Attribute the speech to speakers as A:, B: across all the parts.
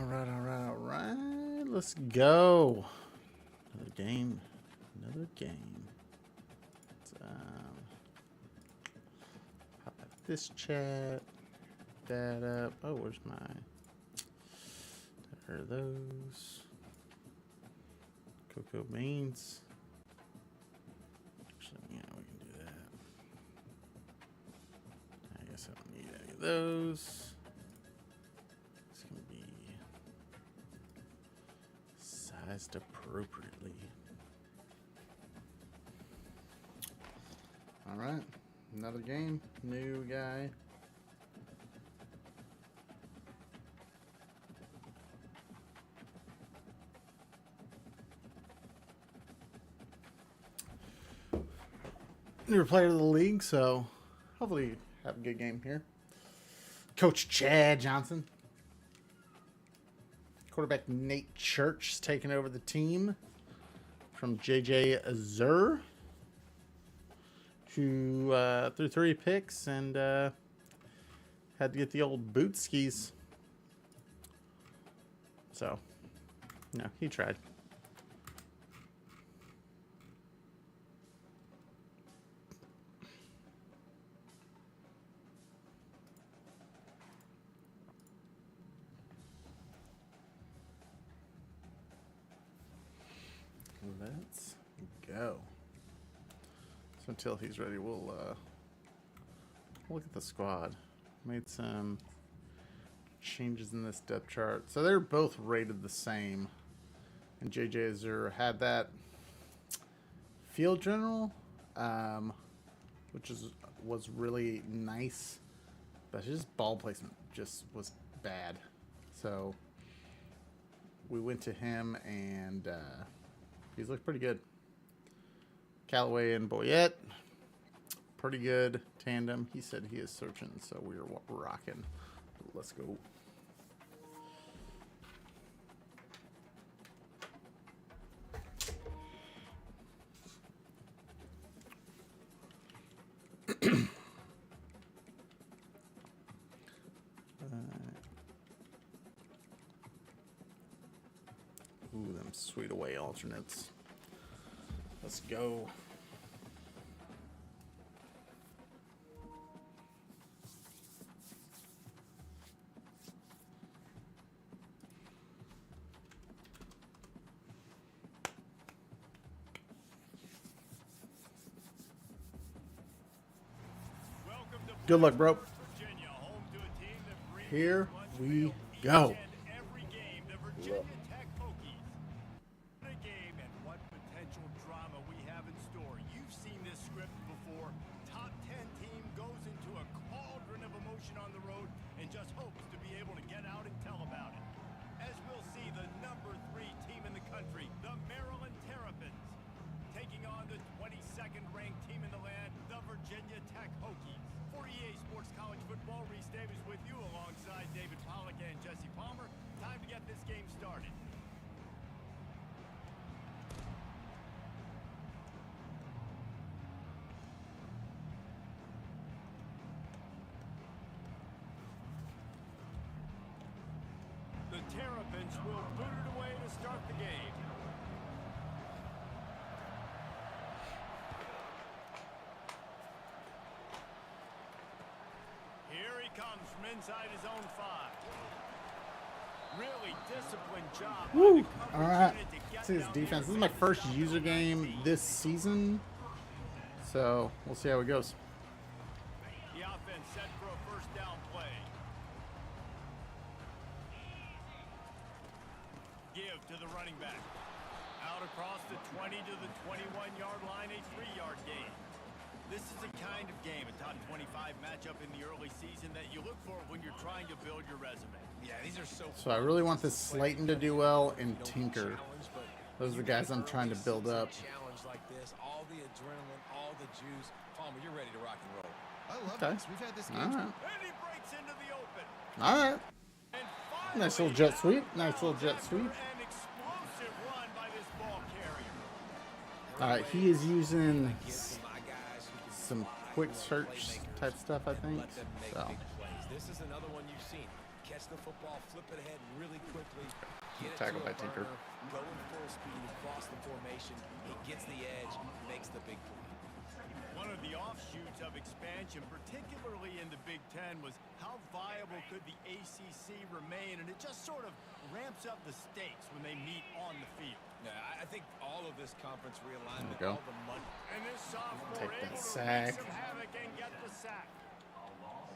A: All right, all right, all right. Let's go. Another game. Another game. Let's, pop up this chat. That up. Oh, where's my? There are those. Cocoa beans. Actually, yeah, we can do that. I guess I don't need any of those. It's gonna be sized appropriately. All right, another game, new guy. Newer player of the league, so hopefully have a good game here. Coach Chad Johnson. Quarterback Nate Church taking over the team from JJ Azur, who threw 3 picks and had to get the old boot skis. So, no, he tried. Let's go. So until he's ready, we'll look at the squad. Made some changes in this depth chart. So they're both rated the same. And JJ Azur had that field general, which was really nice, but his ball placement just was bad. So we went to him, and he's looked pretty good. Callaway and Boyette, pretty good tandem. He said he is searching, so we're rocking. Let's go. Ooh, them sweet away alternates. Let's go. Good luck, bro. Here we go.
B: Look.
C: On the road and just hopes to be able to get out and tell about it. As we'll see, the number 3 team in the country, the Maryland Terrapins, taking on the 22nd ranked team in the land, the Virginia Tech Hokies. For EA Sports College Football, Reese Davis with you alongside David Pollock and Jesse Palmer. Time to get this game started. The Terrapins will boot it away to start the game. Here he comes from inside his own 5. Really disciplined job.
A: Woo! All right. See his defense. This is my first user game this season, so we'll see how it goes.
C: The offense set for a first down play. Give to the running back. Out across the 20 to the 21-yard line, a 3-yard gain. This is the kind of game, a top 25 matchup in the early season that you look for when you're trying to build your resume. Yeah, these are
A: So I really want this Slayton to do well and Tinker. Those are the guys I'm trying to build up.
D: Challenge like this, all the adrenaline, all the juice. Palmer, you're ready to rock and roll.
B: I love
A: Okay.
B: this. We've had this game.
A: All right.
C: And he breaks into the open.
A: All right.
C: And
A: Nice little jet sweep. Nice little jet sweep.
C: An explosive run by this ball carrier.
A: All right. He is using some quick search type stuff, I think.
D: Let them make
A: So
D: big plays. This is another one you've seen. catch the football, flip it ahead really quickly, get it
A: Tackled
D: to
A: by
D: a
A: Tinker.
D: burner, go in full speed across the formation. He gets the edge, makes the big play.
C: One of the offshoots of expansion, particularly in the Big Ten, was how viable could the ACC remain, and it just sort of ramps up the stakes when they meet on the field.
D: Yeah, I think all of this conference realignment,
A: There we go.
D: all the money.
C: And this sophomore
A: Take that
C: able to
A: sack.
C: wreak some havoc and get the sack.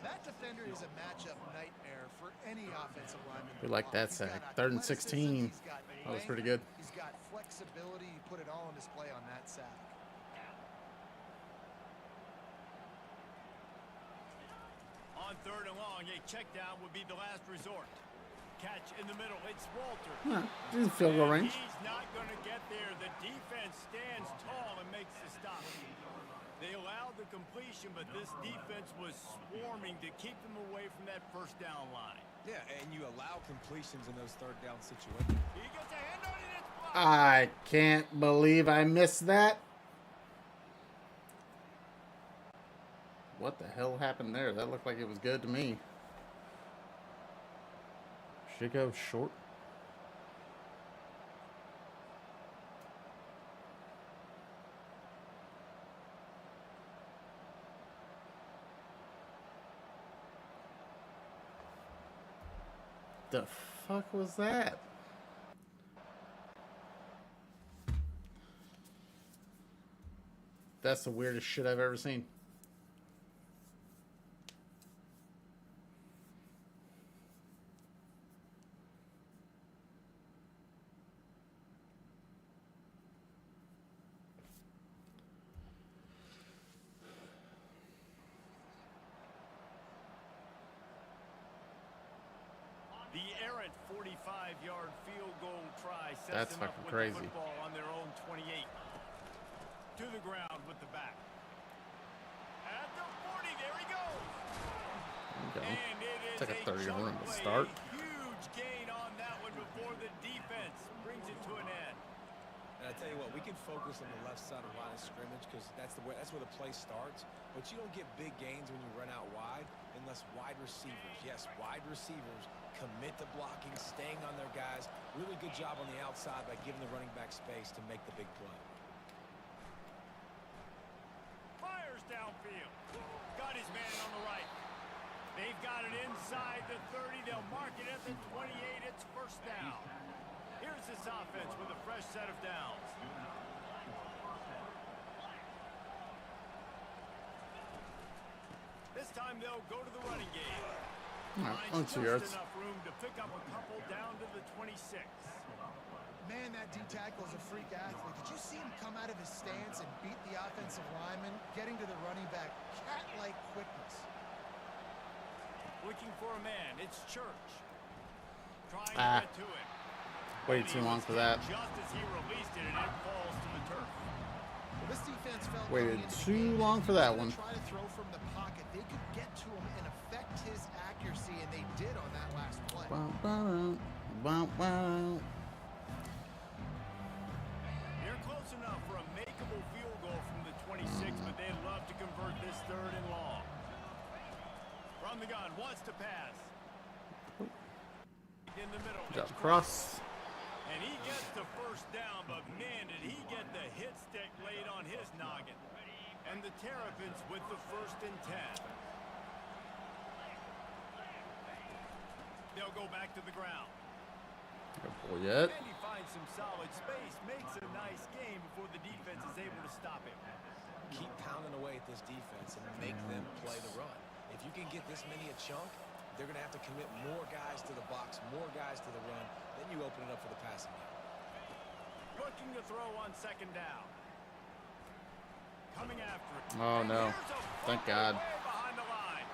E: That defender is a matchup nightmare for any offensive lineman.
A: We like that
E: He's got
A: sack. 3rd and 16.
E: athleticism, he's got
A: That was
E: length,
A: pretty good.
E: He's got flexibility. He put it all on display on that sack.
C: On 3rd and long, a check down would be the last resort. Catch in the middle. It's Walter.
A: This is field goal
C: And
A: range.
C: he's not going to get there. The defense stands tall and makes the stop. They allowed the completion, but this defense was swarming to keep them away from that first down line.
D: Yeah, and you allow completions in those third down situations.
C: He gets a hand on it. It's blocked.
A: I can't believe I missed that. What the hell happened there? That looked like it was good to me. Should go short. The fuck was that? That's the weirdest shit I've ever seen.
C: The errant 45-yard field goal try sets
A: That's
C: them up
A: fucking
C: with
A: crazy.
C: the football on their own 28. To the ground with the back. At the 40, there he goes.
A: There we go.
C: And it is
A: Took a 30
C: chunk
A: run to
C: play,
A: start.
C: a huge gain on that one before the defense brings it to an end.
D: And I tell you what, we can focus on the left side of the line of scrimmage because that's where the play starts. But you don't get big gains when you run out wide unless wide receivers, yes, wide receivers commit to blocking, staying on their guys. Really good job on the outside by giving the running back space to make the big play.
C: Fires downfield. Got his man on the right. They've got it inside the 30. They'll mark it at the 28. It's first down. Here's this offense with a fresh set of downs. This time they'll go to the running game.
A: All right,
C: Finds
A: on 2
C: just
A: yards.
C: enough room to pick up a couple down to the 26.
E: Man, that D tackle is a freak athlete. Did you see him come out of his stance and beat the offensive lineman, getting to the running back? Cat-like quickness.
C: Looking for a man. It's Church. Trying
A: Ah.
C: to get to it.
A: Waited too long for that.
C: Just as he released it, and it falls to the turf.
E: Well, this defense felt
A: Waited
E: coming into the
A: too
E: game,
A: long
E: if
A: for
E: they
A: that
E: were
A: one.
E: gonna Try to throw from the pocket. They could get to him and affect his accuracy, and they did on that last play.
A: Wow, wow, wow, wow.
C: They're close enough for a makeable field goal from the 26, but they'd love to convert this 3rd and long. From the gun, wants to pass. In the middle.
A: Good job,
C: it's
A: cross.
C: And he gets the first down, but man, did he get the hit stick laid on his noggin. And the Terrapins with the 1st and 10. They'll go back to the ground.
A: Good boy yet.
C: And he finds some solid space, makes a nice game before the defense is able to stop him.
D: Keep pounding away at this defense and make them play the run. If you can get this many a chunk, they're going to have to commit more guys to the box, more guys to the run. Then you open it up for the passing game.
C: Looking to throw on 2nd down. Coming after it.
A: Oh,
C: And
A: no.
C: here's a
A: Thank
C: fumble
A: God.
C: way behind the line.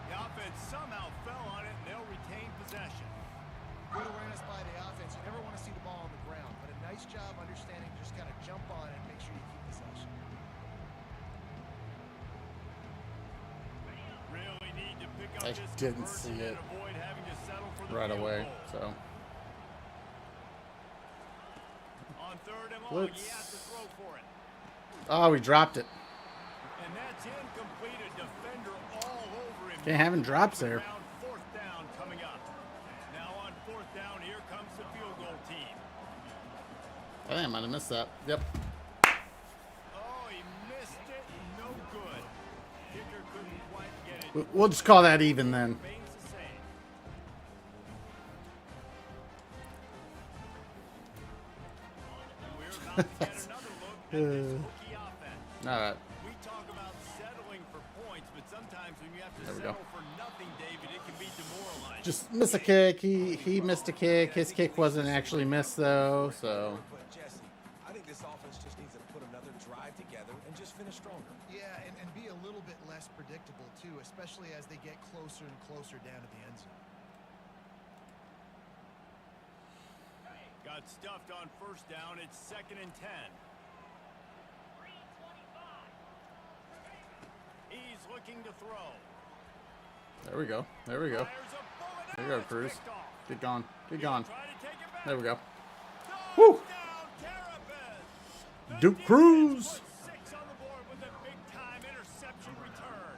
C: The offense somehow fell on it, and they'll retain possession.
E: Good awareness by the offense. You never want to see the ball on the ground, but a nice job understanding just kind of jump on it and make sure you keep possession.
C: Really need to pick up
A: I
C: this
A: didn't
C: conversion
A: see it
C: and avoid having to settle for the
A: right
C: field
A: away,
C: goal.
A: so.
C: On 3rd and long,
A: Blitz.
C: he has to throw for it.
A: Oh, we dropped it.
C: And that's incomplete. A defender all over him.
A: Can't have him drops there.
C: Around 4th down coming up.
A: might have missed that. Yep.
C: Oh, he missed it. No good. Kicker couldn't quite get it.
A: We'll just call that even then.
C: Remains the same. We're about to get another look at this rookie offense.
A: All right.
C: We talk about settling for points, but sometimes when you have to
A: There we
C: settle
A: go.
C: for nothing, David, it can be demoralizing.
A: Just miss a kick. He missed a kick. His kick wasn't actually missed though. So
D: But Jesse, I think this offense just needs to put another drive together and just finish stronger.
E: Yeah, and be a little bit less predictable, too, especially as they get closer and closer down to the end zone.
C: Got stuffed on first down. It's 2nd and 10. He's looking to throw.
A: there we go. There we go.
C: Fires a bullet
A: There you
C: out.
A: go,
C: It's
A: Cruz.
C: picked off.
A: Get gone. Get gone.
C: Try to take it back.
A: There we go.
C: Woo!
A: Woo! Duke Cruz.
C: 6 on the board with a big-time interception return.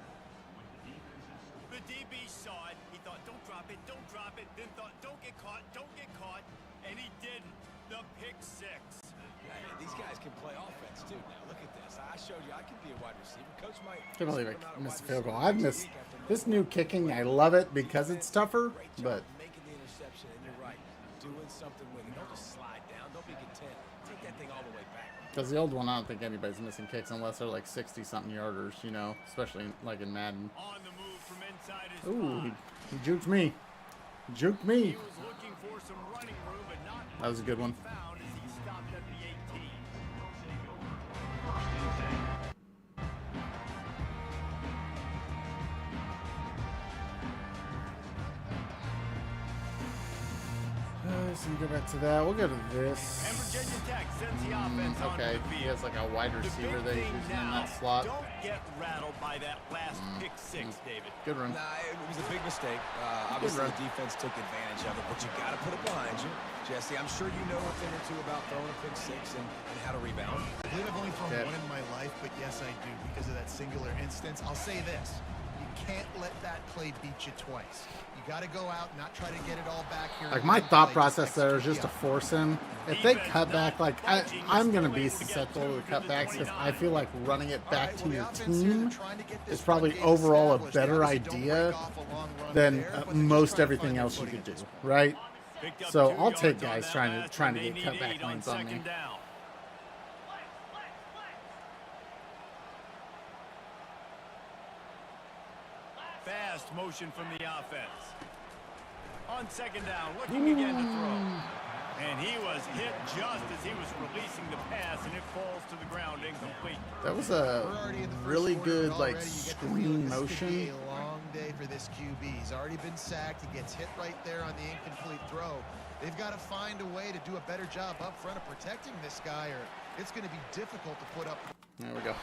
C: The DB saw it. He thought, don't drop it, don't drop it. Then thought, don't get caught, and he didn't. The pick 6.
D: Hey, these guys can play offense too. Now look at this. I showed you I can be a wide receiver. Coach might.
A: Can't believe I
D: put him out a
A: missed a
D: wide
A: field goal.
D: receiver
A: I've
D: each
A: missed
D: week after
A: this
D: another.
A: new kicking. I love it because it's tougher,
D: Great job
A: but
D: making the interception, and you're right, doing something with it. Don't just slide down. Don't be content. Take that thing all the way back.
A: because the old one, I don't think anybody's missing kicks unless they're like 60-something yarders, you know, especially like in Madden.
C: On the move from inside his
A: Ooh,
C: 5.
A: he juked me. Juked me.
C: He was looking for some running room, but not
A: That was a good one.
C: found as he stopped at the 18.
A: So we go back to that. We'll go to
C: And
A: this.
C: Virginia Tech sends the offense onto
A: Okay,
C: the
A: he
C: field.
A: has like a wide
C: The
A: receiver
C: big
A: that he's
C: thing
A: using in
C: now,
A: that slot.
C: Don't get rattled by that last pick 6, David.
A: Good run.
D: Nah, it was a big mistake. Obviously,
A: run.
D: the defense took advantage of it, but you got to put it behind you. Jesse, I'm sure you know a thing or two about throwing a pick 6 and how to rebound.
E: I believe I've only thrown
A: Okay.
E: one in my life, but yes, I do because of that singular instance. I'll say this. You can't let that play beat you twice. You got to go out, not try to get it all back here.
A: Like
E: in
A: my
E: one
A: thought
E: play,
A: process there is
E: execute
A: just to
E: the
A: force him. If they cut back, like I'm gonna be susceptible to cutbacks because I feel like running it back
E: All
A: to
E: right, well,
A: your
E: the offense here, they're
A: team
E: trying to get
A: is
E: this
A: probably
E: run game
A: overall a
E: established.
A: better
E: Obviously, don't
A: idea
E: break off a long run
A: than
E: there, but they're just
A: most
E: trying to
A: everything
E: find their
A: else you
E: footing
A: could
E: at
A: do,
E: this point.
A: right?
C: Picked up
A: So
C: 2
A: I'll take
C: yards on
A: guys
C: that
A: trying
C: last
A: to
C: one.
A: get
C: They need
A: cutback
C: 8
A: lanes on me.
C: 2nd down. Fast motion from the offense. On 2nd down, looking again to throw. And he was hit just as he was releasing the pass, and it falls to the ground incomplete.
A: That was
E: We're
A: a
E: already in the first
A: really
E: quarter,
A: good
E: and
A: like
E: already you get the
A: screen
E: feeling this could be
A: motion.
E: a long day for this QB. He's already been sacked. He gets hit right there on the incomplete throw. They've got to find a way to do a better job up front of protecting this guy, or it's going to be difficult to put up.
A: There we go.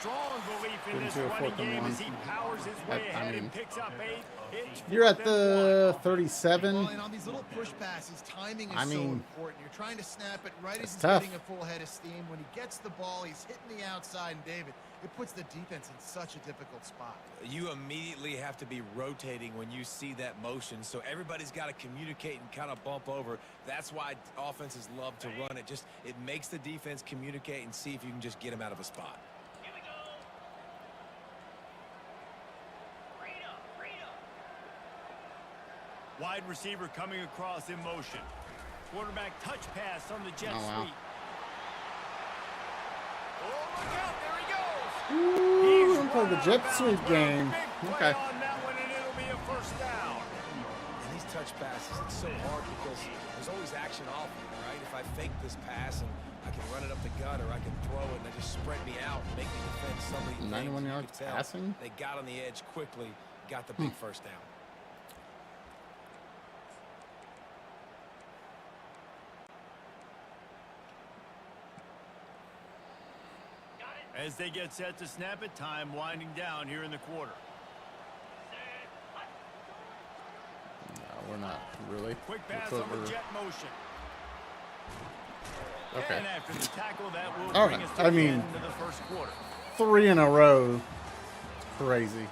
C: Strong belief in this
A: Into a
C: running
A: 4th and
C: game
A: 1.
C: as he powers his way
A: I
C: ahead
A: mean,
C: and picks up 8. It's
A: You're at
C: 4th and
A: the
C: 1.
A: 37.
E: Well, and on these little push passes, timing is
A: I
E: so
A: mean,
E: important. You're trying to snap it right as
A: it's
E: he's
A: tough.
E: getting a full head of steam. When he gets the ball, he's hitting the outside, and David, it puts the defense in such a difficult spot.
D: You immediately have to be rotating when you see that motion, so everybody's got to communicate and kind of bump over. That's why offenses love to run it. Just it makes the defense communicate and see if you can just get them out of a spot.
C: Wide receiver coming across in motion. Quarterback touch pass on the jet
A: Oh, wow.
C: sweep. Oh, look out, there he goes.
A: Ooh,
C: He's
A: I'm playing the
C: run
A: jet
C: out of
A: sweep
C: bounds.
A: game.
C: Big play
A: Okay.
C: on that one, and it'll be a first down.
D: And these touch passes, it's so hard because there's always action off of it, right? If I fake this pass and I can run it up the gut or I can throw it and they just spread me out and make me defend somebody.
A: 91 yards passing?
D: They got on the edge quickly, got the big first down.
C: As they get set to snap it, time winding down here in the quarter.
A: No, we're not really.
C: Quick pass
A: Looks
C: over
A: over.
C: jet motion.
A: Okay.
C: And after the tackle, that will
A: All
C: bring
A: right,
C: us to
A: I
C: the
A: mean-
C: end of the first quarter.
A: 3 in a row. Crazy.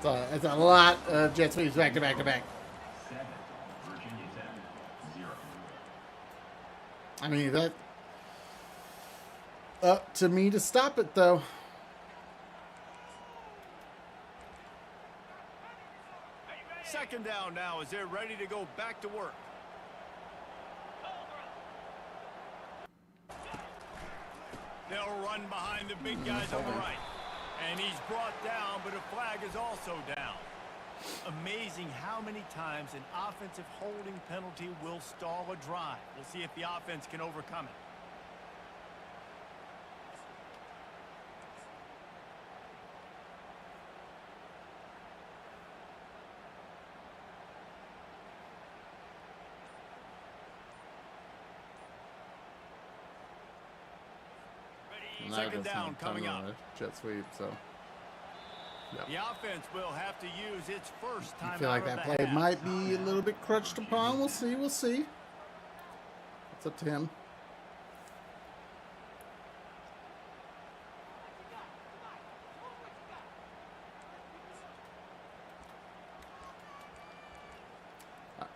A: It's a lot of jet sweeps back to back to back. I mean, that up to me to stop it, though.
C: Second down now as they're ready to go back to work. They'll run behind the big guys on the right. And he's brought down, but a flag is also down. Amazing how many times an offensive holding penalty will stall a drive. We'll see if the offense can overcome it. Second down coming up.
A: Jet sweep, so.
C: The offense will have to use its first time.
A: I feel like that play might be a little bit crutched upon. We'll see. We'll see. It's up to him.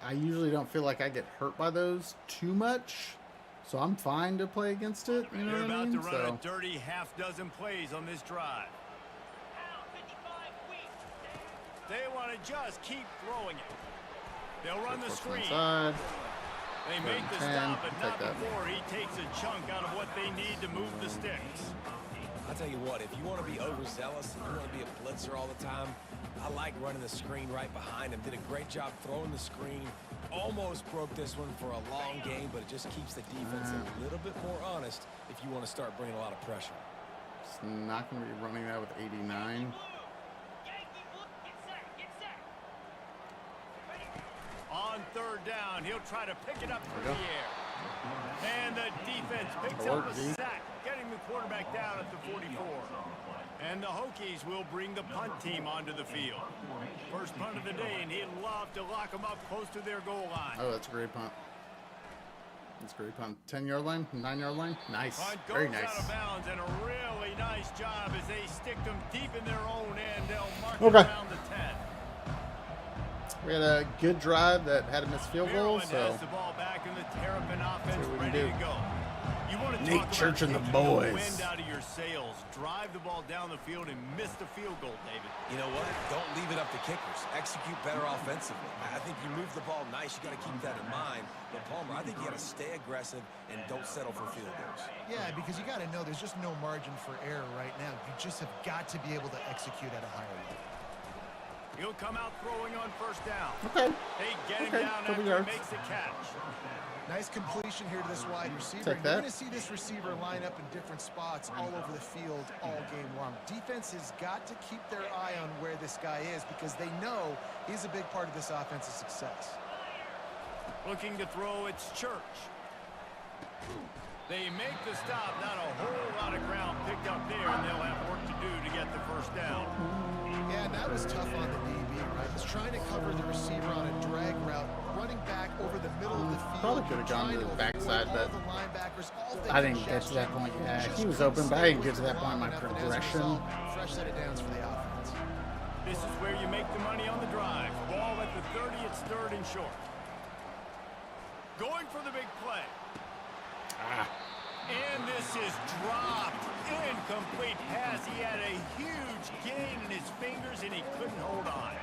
A: I usually don't feel like I get hurt by those too much, so I'm fine to play against it. You know
C: They're
A: what I
C: about
A: mean?
C: to run a dirty half dozen plays on this drive. They want to just keep throwing it. They'll run the screen.
A: Inside.
C: They make the stop, but not before he takes a chunk out of what they need to move the sticks.
D: I'll tell you what, if you want to be overzealous and you want to be a blitzer all the time, I like running the screen right behind him. Did a great job throwing the screen. Almost broke this one for a long game, but it just keeps the defense a little bit more honest if you want to start bringing a lot of pressure.
A: It's not going to be running that with 89.
C: On third down, he'll try to pick it up through the air. And the defense picks up a sack, getting the quarterback down at the 44. And the Hokies will bring the punt team onto the field. First punt of the day, and he'd love to lock them up close to their goal line.
A: Oh, that's a great punt. That's a great punt. 10-yard line? 9-yard line? Nice.
C: Punt goes
A: Very nice.
C: out of bounds, and a really nice job as they stick them deep in their own end. They'll mark it around the 10.
A: We had a good drive that had a missed field goal,
C: Maryland
A: so
C: has the ball back in the Terrapin offense,
A: what we
C: ready
A: can
C: to
A: do.
C: go. You want to
A: Nate
C: talk
A: Church
C: about
A: and the
C: taking
A: boys.
C: wind out of your sails. Drive the ball down the field and miss the field goal, David.
D: You know what? Don't leave it up to kickers. Execute better offensively. I think you move the ball nice. You got to keep that in mind. But Palmer, I think you got to stay aggressive and don't settle for field goals.
E: Yeah, because you got to know there's just no margin for error right now. You just have got to be able to execute at a higher level.
C: He'll come out throwing on first down.
A: okay.
C: They get him
A: Okay,
C: down
A: couple
C: after
A: yards.
C: he makes the catch.
E: Nice completion here to this wide receiver.
A: Take
E: You're
A: that.
E: going to see this receiver line up in different spots all over the field all game long. Defense has got to keep their eye on where this guy is because they know he's a big part of this offense's success.
C: Looking to throw, it's Church. They make the stop. Not a whole lot of ground picked up there, and they'll have work to do to get the first down.
E: Yeah, and that was tough on the DB, right? He's trying to cover the receiver on a drag route, running back over the middle of the field.
A: Probably could have gone to the backside, but
E: I
A: didn't get to that point. Yeah, he was open, but I didn't get to that point in my progression.
E: Fresh set of downs for the offense.
C: This is where you make the money on the drive. Ball at the 30, it's third and short. Going for the big play. And this is dropped. Incomplete pass. He had a huge gain in his fingers, and he couldn't hold on.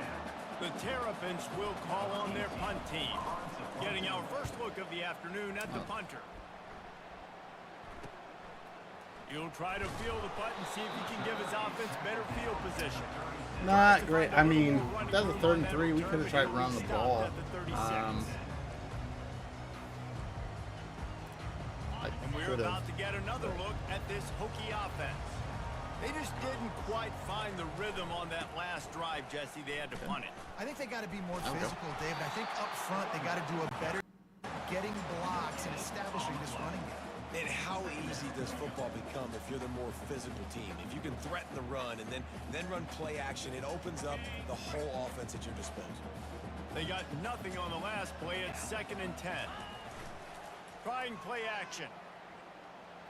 C: The Terrapins will call on their punt team. Getting our first look of the afternoon at the punter. He'll try to field the punt and see if he can give his offense better field position.
A: Not great. I mean, that was a 3rd and 3. We could have tried to run the ball.
C: And we're about to get another look at this Hokie offense. They just didn't quite find the rhythm on that last drive, Jesse. They had to punt it.
E: I think they got to be more physical, David. I think up front they got to do a better getting blocks and establishing this running game.
D: And how easy does football become if you're the more physical team? If you can threaten the run and then run play action, it opens up the whole offense at your disposal.
C: They got nothing on the last play. It's 2nd and 10. Trying play action.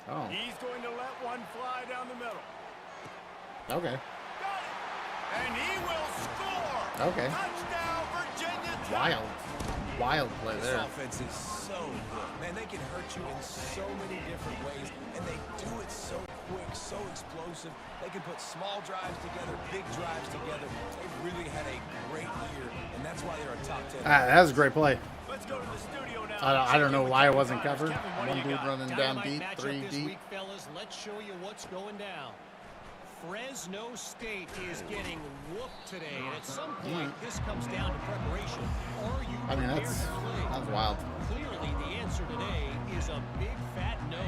A: Oh,
C: He's going to let one fly down the middle.
A: okay.
C: Got it. And he will score.
A: Okay.
C: Touchdown, Virginia Tech.
A: Wild. wild play
D: This
A: there.
D: offense is so good. Man, they can hurt you in so many different ways, and they do it so quick, so explosive. They can put small drives together, big drives together. They've really had a great year, and that's why they're a top 10.
A: That was a great play.
C: Let's go to the studio now.
A: I don't know why it wasn't
C: Kevin,
A: covered.
C: what do
A: One
C: you
A: dude
C: got?
A: running down
F: Dynamite
A: deep,
F: matchup
A: 3
F: this
A: deep.
F: week, fellas. Let's show you what's going down. Fresno State is getting whooped today, and at some point, this comes down to preparation. Are you
A: I mean,
F: prepared
A: that's
F: to play?
A: wild.
F: Clearly, the answer today is a big fat no.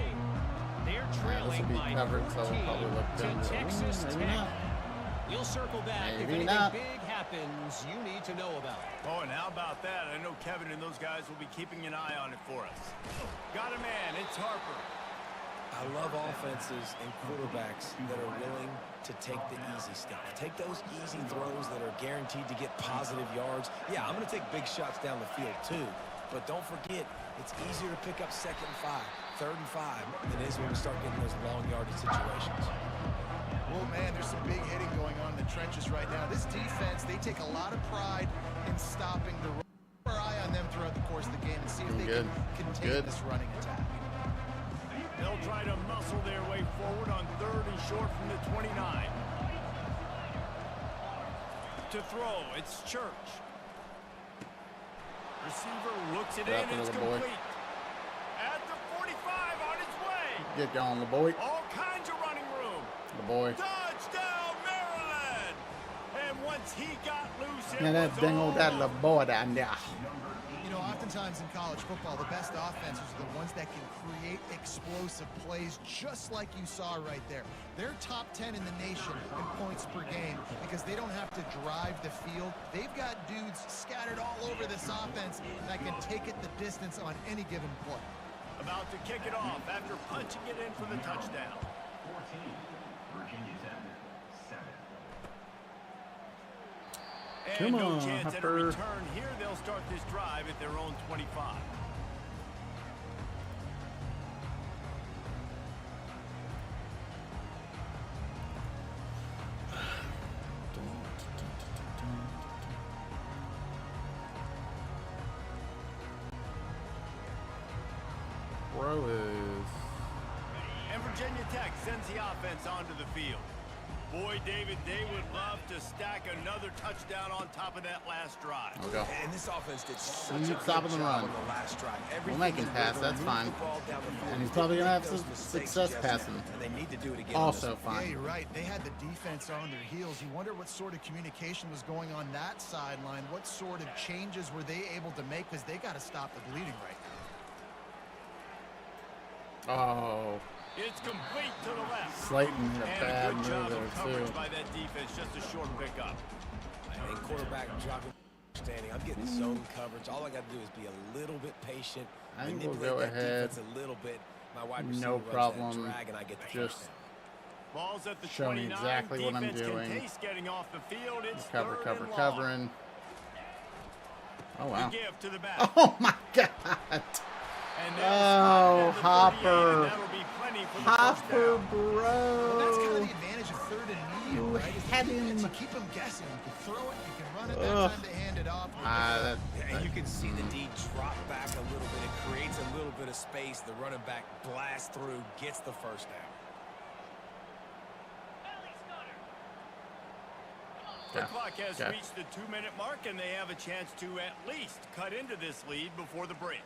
F: They're
A: This
F: trailing
A: will be
F: by
A: covered, so we'll
F: 14
A: probably look
F: to
A: down.
F: Texas
A: Maybe
F: Tech.
A: not.
F: We'll circle back if
A: Maybe
F: anything
A: not.
F: big happens you need to know about.
C: Oh, and how about that? I know Kevin and those guys will be keeping an eye on it for us. Got a man. It's Harper.
D: I love offenses and quarterbacks that are willing to take the easy stuff. Take those easy throws that are guaranteed to get positive yards. Yeah, I'm going to take big shots down the field too. But don't forget, it's easier to pick up 2nd and 5, 3rd and 5 than it is when we start getting those long yardage situations.
E: Well, man, there's some big hitting going on in the trenches right now. This defense, they take a lot of pride in stopping the run. Keep our eye on them throughout the course of the game and see if they
A: Good.
E: can contain
A: Good.
E: this running attack.
C: They'll try to muscle their way forward on 3rd and short from the 29. To throw, it's Church. Receiver looks it
A: Drop
C: in,
A: it,
C: it's
A: little boy.
C: complete. At the 45, on its way.
A: Get going, the boy.
C: All kinds of running room.
A: The boy.
C: Touchdown, Maryland! And once he got loose, it
A: Now that
C: was
A: dang old that
C: over.
A: little boy down there.
E: You know, oftentimes in college football, the best offenses are the ones that can create explosive plays just like you saw right there. They're top 10 in the nation in points per game because they don't have to drive the field. They've got dudes scattered all over this offense that can take it the distance on any given play.
C: About to kick it off after punching it in for the touchdown.
B: 14, Virginia Tech, 7.
C: And
A: Come
C: no
A: on,
C: chance at a
A: Hopper.
C: return here. They'll start this drive at their own 25.
A: Bro is.
C: And Virginia Tech sends the offense onto the field. Boy, David, they would love to stack another touchdown on top of that last drive.
A: There we go.
D: And this offense did such
A: Keep
D: a good
A: stopping the
D: job
A: run.
D: on the last drive.
A: We'll
D: Everything
A: make him
D: is
A: pass,
D: moving,
A: that's
D: move
A: fine.
D: the ball down the field.
A: And he's probably gonna have
D: Those
A: some
D: mistakes
A: success
D: just now,
A: passing.
D: And they need to do it again. on this
A: Also
D: one.
E: Yeah,
A: fine.
E: you're right. They had the defense on their heels. You wonder what sort of communication was going on that sideline. What sort of changes were they able to make because they got to stop the bleeding right now.
A: Oh,
C: It's complete to the left.
A: Slayton made a
C: And
A: bad
C: a good job
A: move
C: of
A: there
C: coverage
A: too.
C: by that defense. Just a short pickup.
D: And quarterback dropping, standing. I'm getting zone coverage. All I got to do is be a little bit patient.
A: I think we'll
D: manipulate
A: go
D: that
A: ahead.
D: defense a little bit. My wide receiver
A: No
D: runs that
A: problem.
D: drag, and I get the
A: Just
D: first down.
C: Ball's at the
A: Show me
C: 29.
A: exactly what I'm
C: Defense
A: doing.
C: Can taste getting off the field. It's
A: Cover,
C: third
A: cover,
C: and long.
A: covering. Oh
C: The
A: wow.
C: give to the back.
A: Oh my God.
C: And
A: Oh, Hopper.
C: That'll be plenty for the first
A: Hopper,
C: down.
E: Well, that's kind of
A: bro.
E: the advantage of third and medium,
A: You
E: right? Is the
A: had
E: defense,
A: him.
E: you keep them guessing. You can throw it, you can run it.
A: Ugh.
E: That time they hand it off.
A: That,
D: And you can see the D drop back a little bit. It creates a little bit of space. The running back blasts through, gets the first down.
C: The
A: Yeah.
C: clock has
A: Yeah.
C: reached the 2-minute mark, and they have a chance to at least cut into this lead before the break.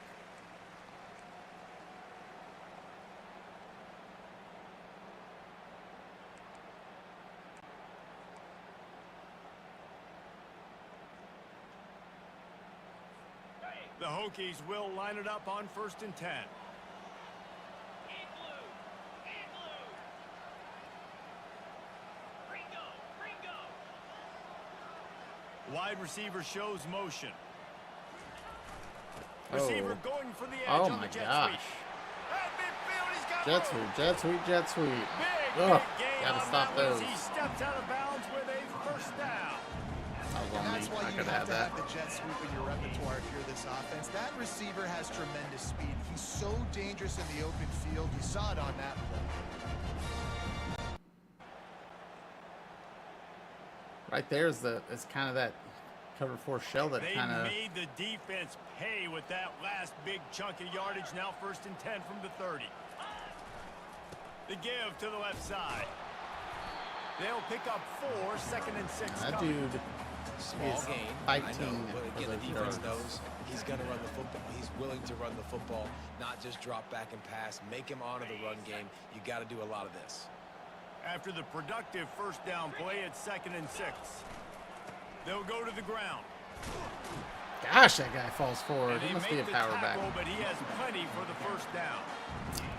C: The Hokies will line it up on 1st and 10. Wide receiver shows motion. Receiver going for the edge
A: Oh
C: on
A: my
C: the jet
A: gosh.
C: sweep. At midfield, he's got
A: Jet
C: room.
A: sweep, jet sweep, jet sweep.
C: Big,
A: Ugh,
C: big gain
A: gotta
C: on
A: stop
C: that one as
A: those.
C: He steps out of bounds with a first down.
A: That was on
E: And
A: me.
E: that's why
A: I
E: you
A: could
E: have
A: have
E: to
A: that.
E: have the jet sweep in your repertoire if you're this offense. That receiver has tremendous speed. He's so dangerous in the open field. You saw it on that play.
A: Right there is the. It's kind of that cover 4 shell that
C: They
A: kind of.
C: made the defense pay with that last big chunk of yardage. Now 1st and 10 from the 30. The give to the left side. They'll pick up 4, 2nd and 6.
A: That
C: coming.
A: dude
D: Small
A: is
D: gain, I know,
A: fighting
D: but
A: for
D: again, the
A: those
D: defense
A: yards.
D: knows he's going to run the football. He's willing to run the football, not just drop back and pass, make him honor the run game. You got to do a lot of this.
C: After the productive 1st down play at 2nd and 6. They'll go to the ground.
A: Gosh, that guy falls forward.
C: And
A: He
C: they
A: must be a
C: make the
A: power back.
C: tackle, but he has plenty for the 1st down.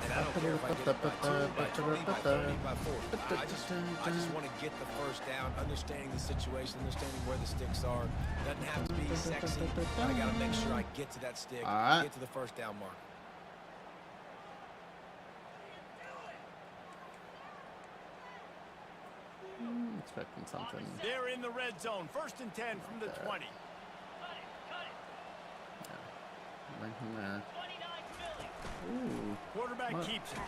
D: And I don't care if I get it by 2, by 20, by 30, by 40. I just want to get the 1st down, understanding the situation, understanding where the sticks are. Doesn't have to be sexy, but I got to make sure I get to that stick,
A: All right.
D: get to the 1st down mark.
A: Expecting something.
C: They're in the red zone. 1st and 10 from the 20.
A: Bring him there. Ooh.
C: Quarterback
A: What?
C: keeps it.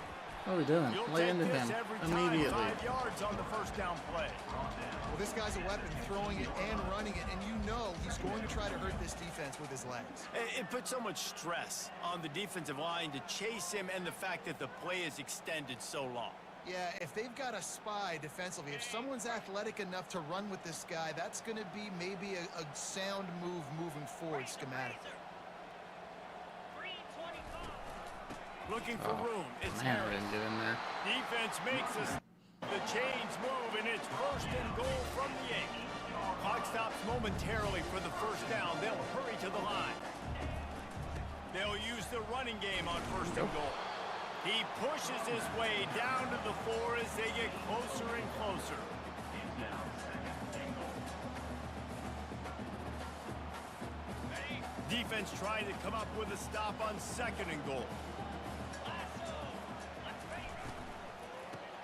A: What are we doing?
C: You'll
A: Lay
C: take
A: into
C: this
A: him
C: every time.
A: immediately.
C: 5 yards on the 1st down play.
E: Well, this guy's a weapon, throwing it and running it, and you know he's going to try to hurt this defense with his legs.
C: It puts so much stress on the defensive line to chase him, and the fact that the play is extended so long.
E: Yeah, if they've got a spy defensively, if someone's athletic enough to run with this guy, that's going to be maybe a sound move moving forward schematically.
C: Looking for room. It's
A: Man, I
C: Harris.
A: didn't get in there.
C: Defense makes the chains move, and it's 1st and goal from the 8. Clock stops momentarily for the 1st down. They'll hurry to the line. They'll use the running game on 1st and goal. He pushes his way down to the 4 as they get closer and closer. Defense trying to come up with a stop on 2nd and goal.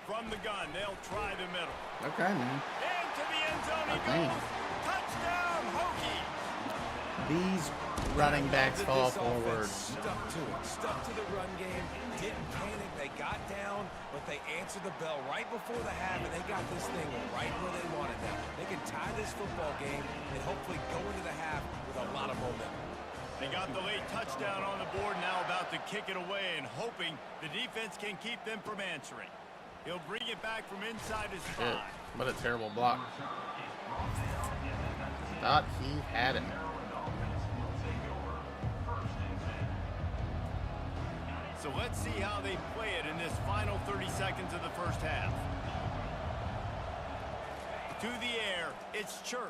C: From the gun, they'll try the middle.
A: Okay, man.
C: Into the end zone he
A: Okay.
C: goes. Touchdown, Hokies!
A: These running backs
D: That
A: fall
D: this offense
A: forward.
D: stuck to the run game, didn't panic. They got down, but they answered the bell right before the half, and they got this thing right where they wanted them. They can tie this football game and hopefully go into the half with a lot of momentum.
C: They got the late touchdown on the board, now about to kick it away and hoping the defense can keep them from answering. He'll bring it back from inside his
A: Shit.
C: 5.
A: What a terrible block. Thought he had it.
C: So let's see how they play it in this final 30 seconds of the 1st half. To the air, it's Church.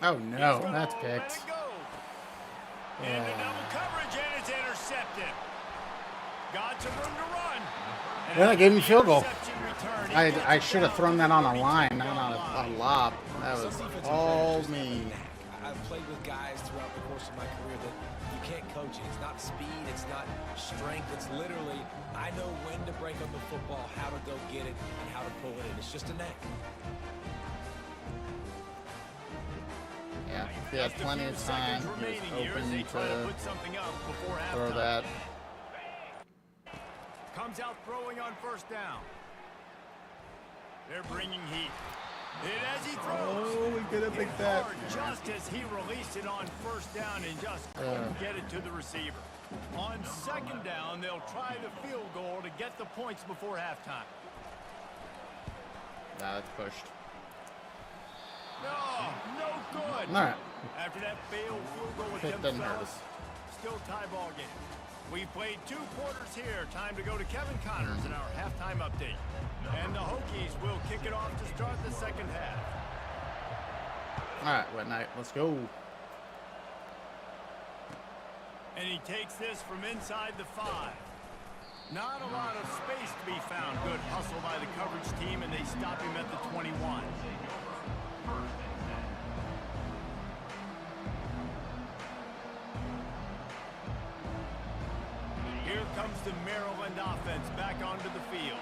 A: Oh
C: He's
A: no,
C: gonna
A: that's
C: let
A: picked.
C: it go. Into double coverage, and it's intercepted. Got some room to run. And
A: Then I gave him a field goal.
C: interception return. He gets
A: I
C: it
A: should have
C: down
A: thrown
C: to
A: that on a
C: 42
A: line, not
C: yard
A: on
C: line.
A: a lob. That was
D: Some defensive
A: all
D: players just have
A: me.
D: a knack. I've played with guys throughout the course of my career that you can't coach it. It's not speed, it's not strength. It's literally, I know when to break up the football, how to go get it, and how to pull it in. It's just a knack.
A: Yeah, he had
C: Just a
A: plenty
C: few
A: of time.
C: seconds
A: He
C: remaining
A: was
C: here as
A: open
C: they try to
A: to
C: put something up before
A: throw
C: halftime.
A: that.
C: Comes out throwing on 1st down. They're bringing heat. Hit as he throws.
A: Oh, we could have
C: Hit
A: picked that.
C: hard just as he released it on 1st down and just couldn't get it to the receiver. On 2nd down, they'll try the field goal to get the points before halftime.
A: Nah, that's pushed.
C: No good.
A: All right.
C: After that failed field goal
A: It
C: attempt,
A: doesn't hurt
C: fellas,
A: us.
C: still tie ball game. We've played 2 quarters here. Time to go to Kevin Connors in our halftime update. And the Hokies will kick it off to start the 2nd half.
A: All right, Wet Knight, let's go.
C: And he takes this from inside the 5. Not a lot of space to be found. Good hustle by the coverage team, and they stop him at the 21. Here comes the Maryland offense back onto the field.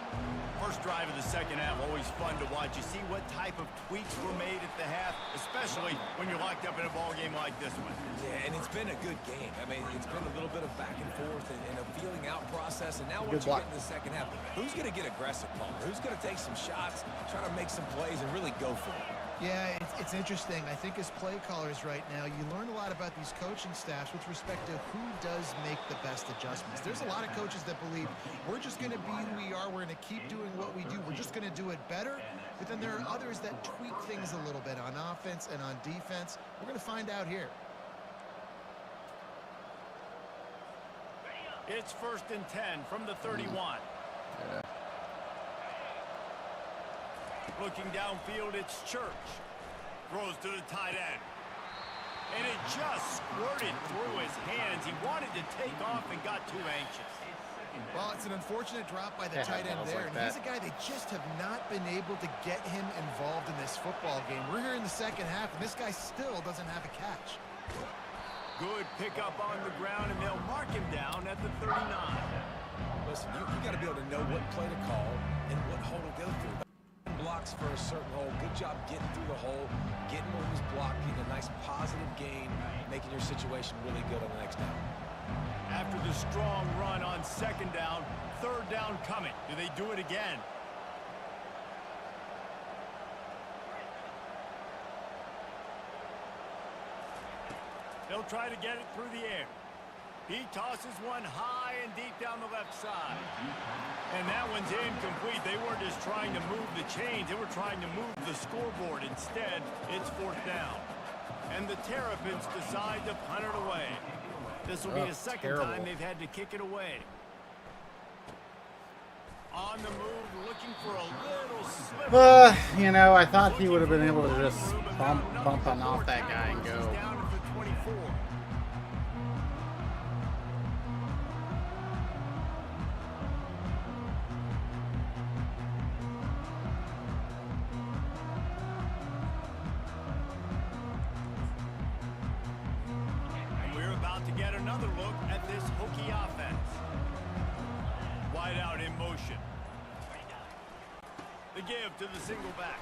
C: First drive of the second half, always fun to watch. You see what type of tweaks were made at the half, especially when you're locked up in a ball game like this one.
D: Yeah, and it's been a good game. I mean, it's been a little bit of back and forth and a feeling out process. And now once you get in the second half, who's going to get aggressive, Paul? Who's going to take some shots, try to make some plays, and really go for it?
E: Yeah, it's interesting. I think as play callers right now, you learn a lot about these coaching staffs with respect to who does make the best adjustments. There's a lot of coaches that believe we're just going to be who we are. We're going to keep doing what we do. We're just going to do it better. But then there are others that tweak things a little bit on offense and on defense. We're going to find out here.
C: It's 1st and 10 from the 31.
A: Yeah.
C: Looking downfield, it's Church. Throws to the tight end. And it just squirted through his hands. He wanted to take off and got too anxious.
E: Well, it's an unfortunate drop by the
A: Yeah,
E: tight end
A: balls
E: there.
A: like
E: And he's
A: that.
E: a guy they just have not been able to get him involved in this football game. We're here in the second half, and this guy still doesn't have a catch.
C: Good pickup on the ground, and they'll mark him down at the 39.
D: Listen, you got to be able to know what play to call and what hole to go through. Blocks for a certain hole. Good job getting through the hole, getting what was blocked, getting a nice positive gain, making your situation really good on the next down.
C: After the strong run on 2nd down, 3rd down coming. Do they do it again? They'll try to get it through the air. He tosses one high and deep down the left side. And that one's incomplete. They weren't just trying to move the chains. They were trying to move the scoreboard. Instead, it's 4th down. And the Terrapins decide to punt it away. This will be the second time they've had to kick it away. On the move, looking for a little slip.
A: You know, I thought he would have been able to just bump on off that guy and go.
C: Down to the 24. And we're about to get another look at this Hokie offense. Wide out in motion. The give to the single back.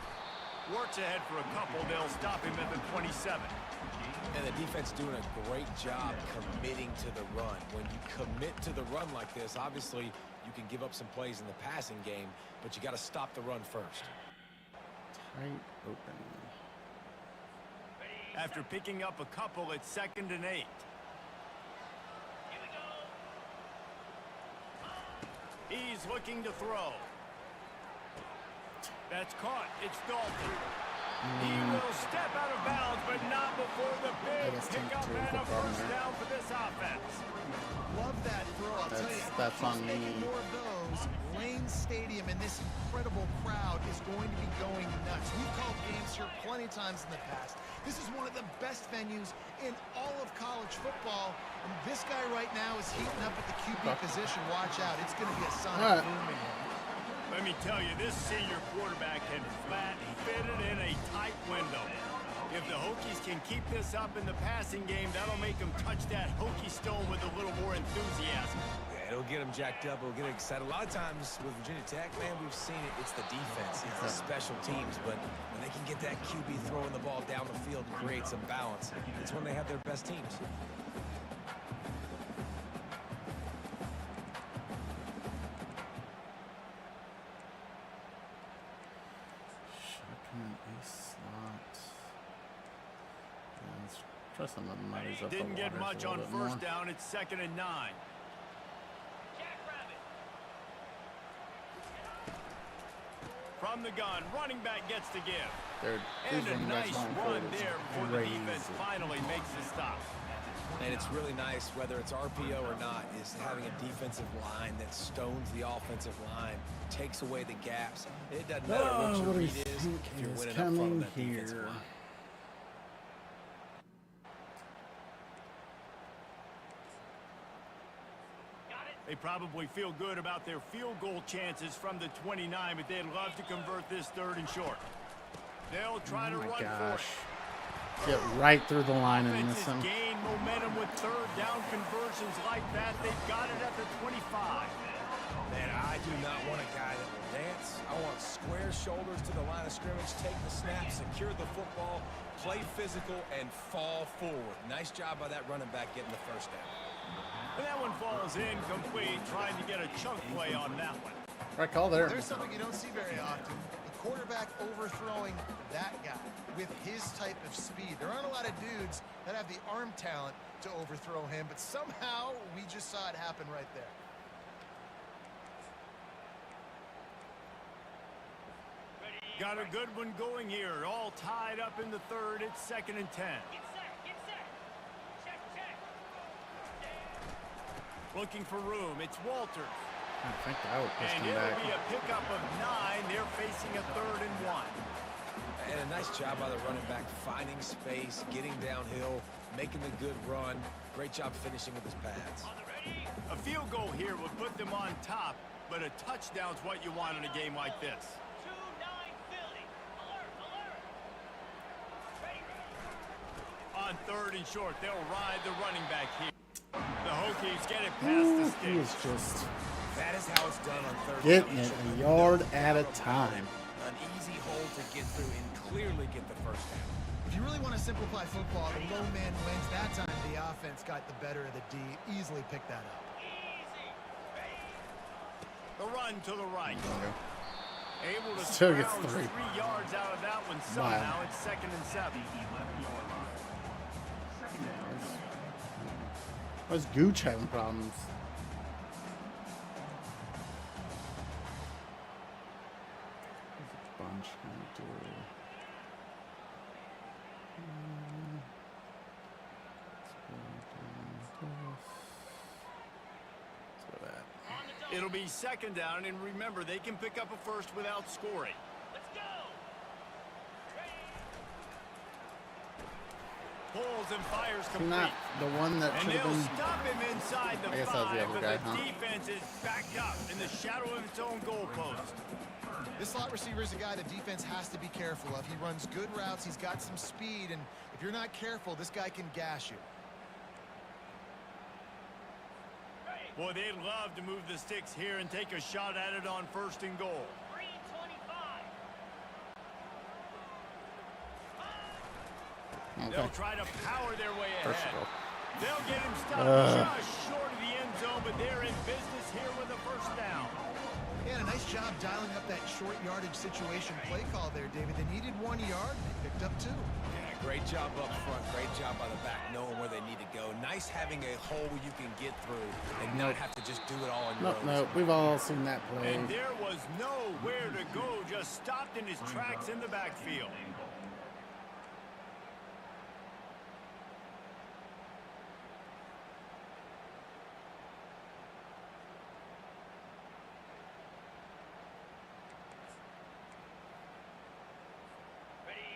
C: Works ahead for a couple. They'll stop him at the 27.
D: And the defense doing a great job committing to the run. When you commit to the run like this, obviously you can give up some plays in the passing game, but you got to stop the run first.
A: Tight open.
C: After picking up a couple, it's 2nd and 8. He's looking to throw. That's caught. It's Dalton. He will step out of bounds, but not before the big pickup and a first down for this offense.
E: Love that throw. I'll tell you,
A: That's on
E: keep
A: me.
E: making more of those. Lane Stadium and this incredible crowd is going to be going nuts. We've called games here plenty of times in the past. This is one of the best venues in all of college football. And this guy right now is heating up at the QB position. Watch out. It's going to be a sonic boom in here.
C: Let me tell you, this senior quarterback can flat fit it in a tight window. If the Hokies can keep this up in the passing game, that'll make them touch that Hokie stone with a little more enthusiasm.
D: Yeah, it'll get them jacked up. It'll get them excited. A lot of times with Virginia Tech, man, we've seen it. It's the defense. It's the special teams. But when they can get that QB throwing the ball down the field and create some balance, it's when they have their best teams.
A: Shotgun ace slot. Let's try some of the muddies up
C: Didn't
A: the
C: get
A: waters
C: much
A: a
C: on
A: little bit
C: first
A: more.
C: down. It's 2nd and 9. From the gun, running back gets to give.
A: They're,
C: And
A: these
C: a
A: running backs
C: nice
A: going
C: run
A: forward is
C: there before the
A: crazy.
C: defense finally makes the stop.
D: And it's really nice, whether it's RPO or not, is having a defensive line that stones the offensive line, takes away the gaps. It doesn't matter what your
A: what do you
D: read is
A: think
D: if you're
A: is
D: winning up front of
A: coming
D: that defensive
A: here?
D: line.
C: They probably feel good about their field goal chances from the 29, but they'd love to convert this 3rd and short. They'll try to
A: Oh my
C: run
A: gosh.
C: for it.
A: Get right through the line and miss
C: Offenses
A: him.
C: gain momentum with 3rd down conversions like that. They've got it at the 25.
D: Man, I do not want a guy that will dance. I want square shoulders to the line of scrimmage, take the snap, secure the football, play physical, and fall forward. Nice job by that running back getting the first down.
C: And that one falls incomplete, trying to get a chunk play on that one.
A: Right call there.
E: There's something you don't see very often. The quarterback overthrowing that guy with his type of speed. There aren't a lot of dudes that have the arm talent to overthrow him, but somehow we just saw it happen right there.
C: Got a good one going here. All tied up in the third. It's 2nd and 10. Looking for room. It's Walters.
A: I think that would push
C: And
A: him
C: it'll
A: back.
C: be a pickup of 9. They're facing a 3rd and 1.
D: And a nice job by the running back finding space, getting downhill, making the good run. Great job finishing with his pads.
C: A field goal here would put them on top, but a touchdown's what you want in a game like this. On 3rd and short, they'll ride the running back here. The Hokies get it past the
A: He is
C: sticks.
A: just
D: That is how it's done on 3rd
A: getting
D: down.
A: it a yard at a time.
D: An easy hole to get through and clearly get the first down.
E: If you really want to simplify football, the low man wins. That time the offense got the better of the D. Easily picked that up.
C: The run to the right. Able to
A: Still gets
C: scrounge
A: 3.
C: 3 yards out of that one somehow. It's 2nd and 7.
A: Why's Gooch having problems? There's a bunch gonna do. Let's go that.
C: It'll be 2nd down, and remember, they can pick up a first without scoring. Pulls and fires complete.
A: Not the one that
C: And
A: should have
C: they'll
A: been.
C: stop him inside the
A: I guess that was
C: 5,
A: the other
C: but
A: guy,
C: the
A: huh?
C: defense is backed up in the shadow of its own goalpost.
E: This slot receiver is a guy the defense has to be careful of. He runs good routes. He's got some speed, and if you're not careful, this guy can gash you.
C: Boy, they'd love to move the sticks here and take a shot at it on 1st and goal. They'll
A: Okay.
C: try to power their way
A: First
C: ahead.
A: of all.
C: They'll get him stopped just short of the end zone, but they're in business here with a first down.
E: Yeah, a nice job dialing up that short yardage situation play call there, David. They needed 1 yard, and they picked up 2.
D: Yeah, great job up front. Great job by the back knowing where they need to go. Nice having a hole where you can get through and not have to just do it all on your own.
A: No, we've all seen that play.
C: And there was nowhere to go, just stopped in his tracks in the backfield.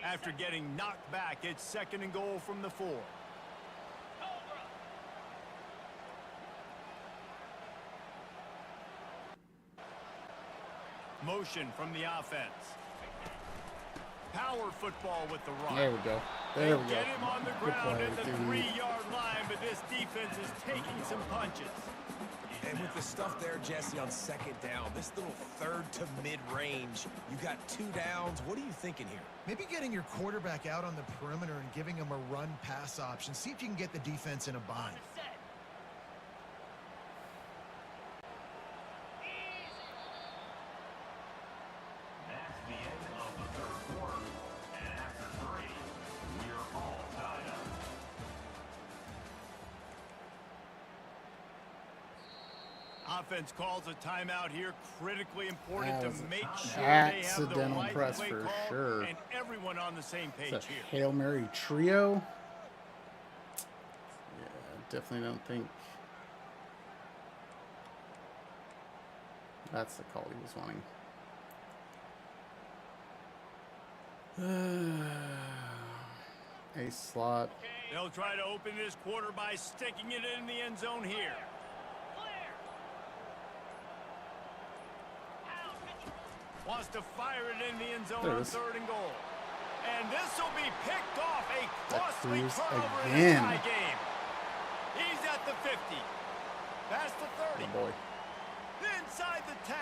C: After getting knocked back, it's 2nd and goal from the 4. Motion from the offense. Power football with the run.
A: There we go. There we go.
C: Get him on the
A: Good
C: ground
A: play,
C: at the
A: dude.
C: 3-yard line, but this defense is taking some punches.
D: And with the stuff there, Jesse, on 2nd down, this little 3rd to mid-range, you got 2 downs. What are you thinking here?
E: Maybe getting your quarterback out on the perimeter and giving him a run-pass option. See if you can get the defense in a bind.
B: That's the end of the 3rd quarter. And after 3, we're all tied up.
C: Offense calls a timeout here. Critically important
A: That
C: to
A: was an
C: make sure they have the
A: accidental
C: right
A: press
C: play
A: for
C: call
A: sure.
C: and everyone on the same page
A: It's a
C: here.
A: Hail Mary trio. Yeah, definitely don't think that's the call he was wanting. A slot.
C: They'll try to open this quarter by sticking it in the end zone here. Wants to fire it in the end zone
A: There it
C: on
A: is.
C: 3rd and goal. And this will be picked off. A costly
A: Cruz
C: turnover in a
A: again.
C: tie game. He's at the 50. Past the 30.
A: Oh boy.
C: inside the 10.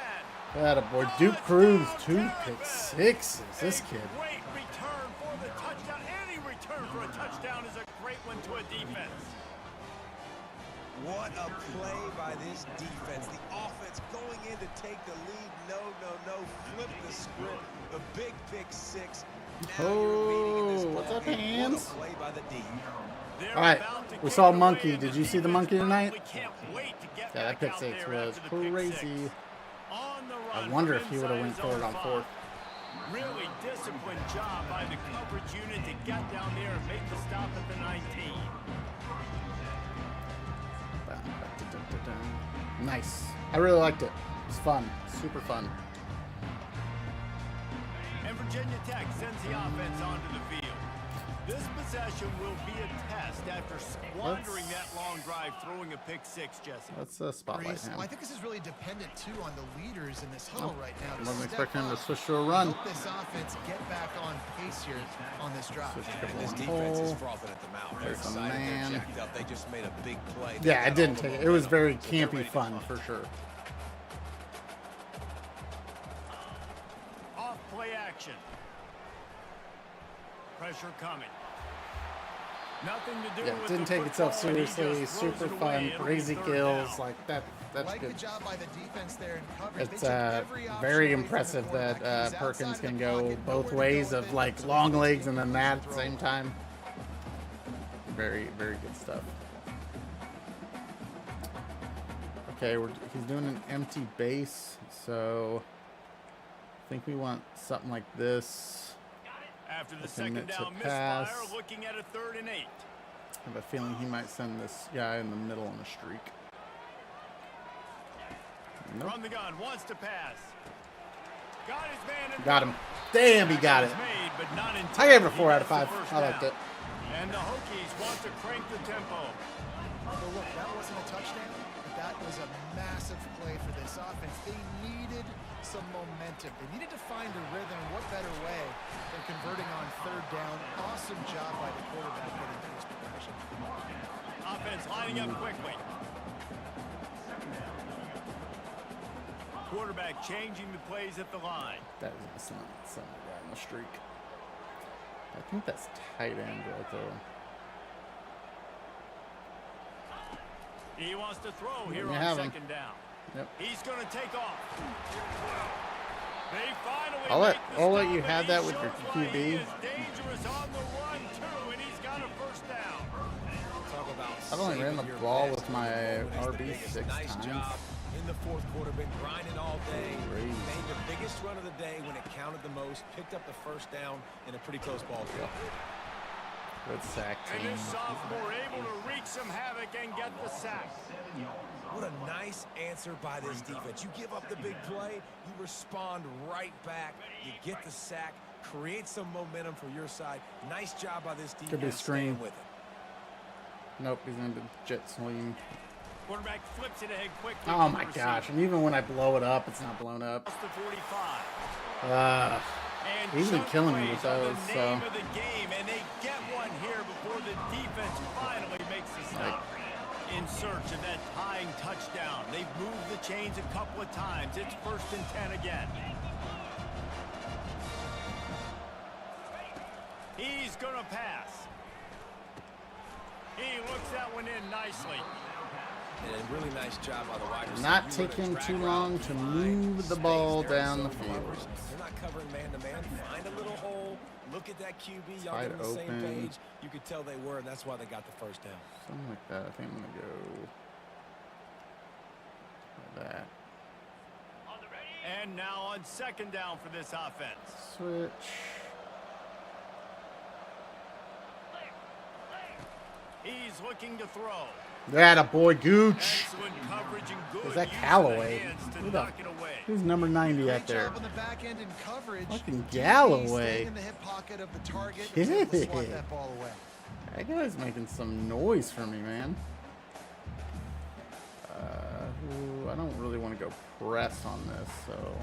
A: That a boy. Duke Cruz, 2 pick sixes. This kid.
C: Great return for the touchdown. Any return for a touchdown is a great one to a defense.
D: What a play by this defense. The offense going in to take the lead. No. Flip the script. The big pick six. Now you're leading this
A: What's
D: ball
A: up,
D: game.
A: hands?
D: What a play by the D.
C: They're
A: All right,
C: about to
A: we
C: kick
A: saw
C: it
A: Monkey.
C: away.
A: Did
C: The
A: you see the
C: defense
A: Monkey tonight?
C: probably can't wait to get
A: Yeah, that
C: back
A: pick
C: out
A: 6
C: there
A: was
C: after the pick
A: crazy.
C: six. On the
A: I
C: run
A: wonder
C: from
A: if he would have went
C: inside
A: for it
C: his
A: on
C: own
A: 4th.
C: five. Really disciplined job by the coverage unit to get down there and make the stop at the 19.
A: Nice. I really liked it. It was fun. Super fun.
C: And Virginia Tech sends the offense onto the field. This possession will be a test after squandering that long drive, throwing a pick six, Jesse.
A: Let's spotlight
E: Breeze,
A: him.
E: well, I think this is really dependent too on the leaders in this huddle right now.
A: I
E: to
A: wasn't
E: step
A: expecting him to
E: up,
A: switch to a run.
E: help this offense get back on pace here on this drive.
A: Switch to
D: And this
A: one
D: defense is
A: hole.
D: frothing at the mouth. They're
A: There's a
D: excited.
A: man.
D: They're jacked up. They just made a big play. They
A: Yeah, I
D: got
A: didn't
D: all the
A: take it. It was
D: momentum,
A: very
D: so they're
A: campy
D: ready to
A: fun
D: punt.
A: for sure.
C: Off play action. Pressure coming. Nothing to do
A: Yeah,
C: with
A: it didn't
C: the
A: take itself
C: football, and he
A: seriously.
C: just throws
A: Super
C: it away.
A: fun.
C: It'll be
A: Crazy
C: third
A: kills.
C: down.
A: Like that. That's
E: Like the
A: good.
E: job by the defense there in coverage. They
A: It's
E: took every option
A: very
E: away from the
A: impressive
E: quarterback.
A: that
E: He was
A: Perkins
E: outside
A: can
E: the
A: go
E: pocket,
A: both
E: nowhere to
A: ways
E: go
A: of
E: with it,
A: like
E: so
A: long
E: he
A: legs
E: gets
A: and then
E: the
A: that at the
E: throw.
A: same time. Very, very good stuff. Okay, he's doing an empty base, so I think we want something like this.
C: After the
A: Commit
C: second
A: to
C: down misfire,
A: pass.
C: looking at a 3rd and 8.
A: I have a feeling he might send this guy in the middle on a streak. Nope.
C: From the gun, wants to pass. Got his man in
A: Got him. Damn, he got it.
C: was made, but not
A: I gave it a
C: intended.
A: 4
C: He
A: out of
C: gets the
A: 5.
C: first
A: I liked
C: down.
A: it.
C: And the Hokies want to crank the tempo.
E: Well, look, that wasn't a touchdown, but that was a massive play for this offense. They needed some momentum. They needed to find a rhythm. What better way than converting on 3rd down? Awesome job by the quarterback getting through his progression.
C: Offense lining up quickly. Quarterback changing the plays at the line.
A: That was some guy on the streak. I think that's tight end right there.
C: He wants to throw here
A: me
C: on
A: have him.
C: 2nd down.
A: Yep.
C: He's going to take off. They finally
A: I'll let-
C: make the
A: I'll let
C: stop,
A: you
C: and
A: have
C: he
A: that with your
C: shows why
A: QB.
C: He is dangerous on the run too, and he's got a 1st down.
D: Talk about
A: I've only ran
D: saving
A: the
D: your
A: ball
D: best
A: with
D: when
A: my
D: the moment is the
A: RB
D: biggest.
A: 6
D: Nice
A: times.
D: job in the 4th quarter. Been grinding all day.
A: Crazy.
D: Made the biggest run of the day when it counted the most. Picked up the 1st down in a pretty close ball game.
A: Good sack
C: And
A: team.
C: this sophomore able to wreak some havoc and get the sack.
D: What a nice answer by this defense. You give up the big play, you respond right back, you get the sack, create some momentum for your side. Nice job by this defense.
A: Could be
D: staying
A: screen.
D: with it.
A: Nope, he's gonna be jet swing.
C: Quarterback flips it ahead quickly.
A: Oh
C: to
A: my
C: the
A: gosh!
C: receiver.
A: And even when I blow it up, it's not blown up.
C: Across the 45. And
A: He's been
C: chunk
A: killing me
C: plays
A: with
C: are
A: those,
C: the
A: so-
C: name of the game, and they get one here before the defense finally makes the stop. In search of that tying touchdown. They've moved the chains a couple of times. It's 1st and 10 again. He's going to pass. He looks that one in nicely.
D: And a really nice job by the wide receiver.
A: Not
D: You run a
A: taking
D: drag
A: too
D: route,
A: long to
D: find
A: move the
D: space
A: ball
D: there in
A: down the
D: zone
A: field.
D: coverage. They're not covering man-to-man. Find a little hole. Look at that QB. Y'all
A: Wide
D: get on the same
A: open.
D: page. You could tell they were, and that's why they got the 1st down.
A: Something like that. I think I'm gonna go like that.
C: And now on 2nd down for this offense.
A: Switch.
C: He's looking to throw.
A: That a boy, Gooch.
C: Excellent coverage and good
A: Is that
C: use of
A: Callaway?
C: the hands to
A: Who the-
C: knock it away.
A: Who's number 90
E: Great
A: out there?
E: job on the back end in coverage.
A: Fucking
E: DB
A: Galloway.
E: staying in the hip pocket of the target. Was able to swat that ball away.
A: That guy's making some noise for me, man. Ooh, I don't really want to go press on this, so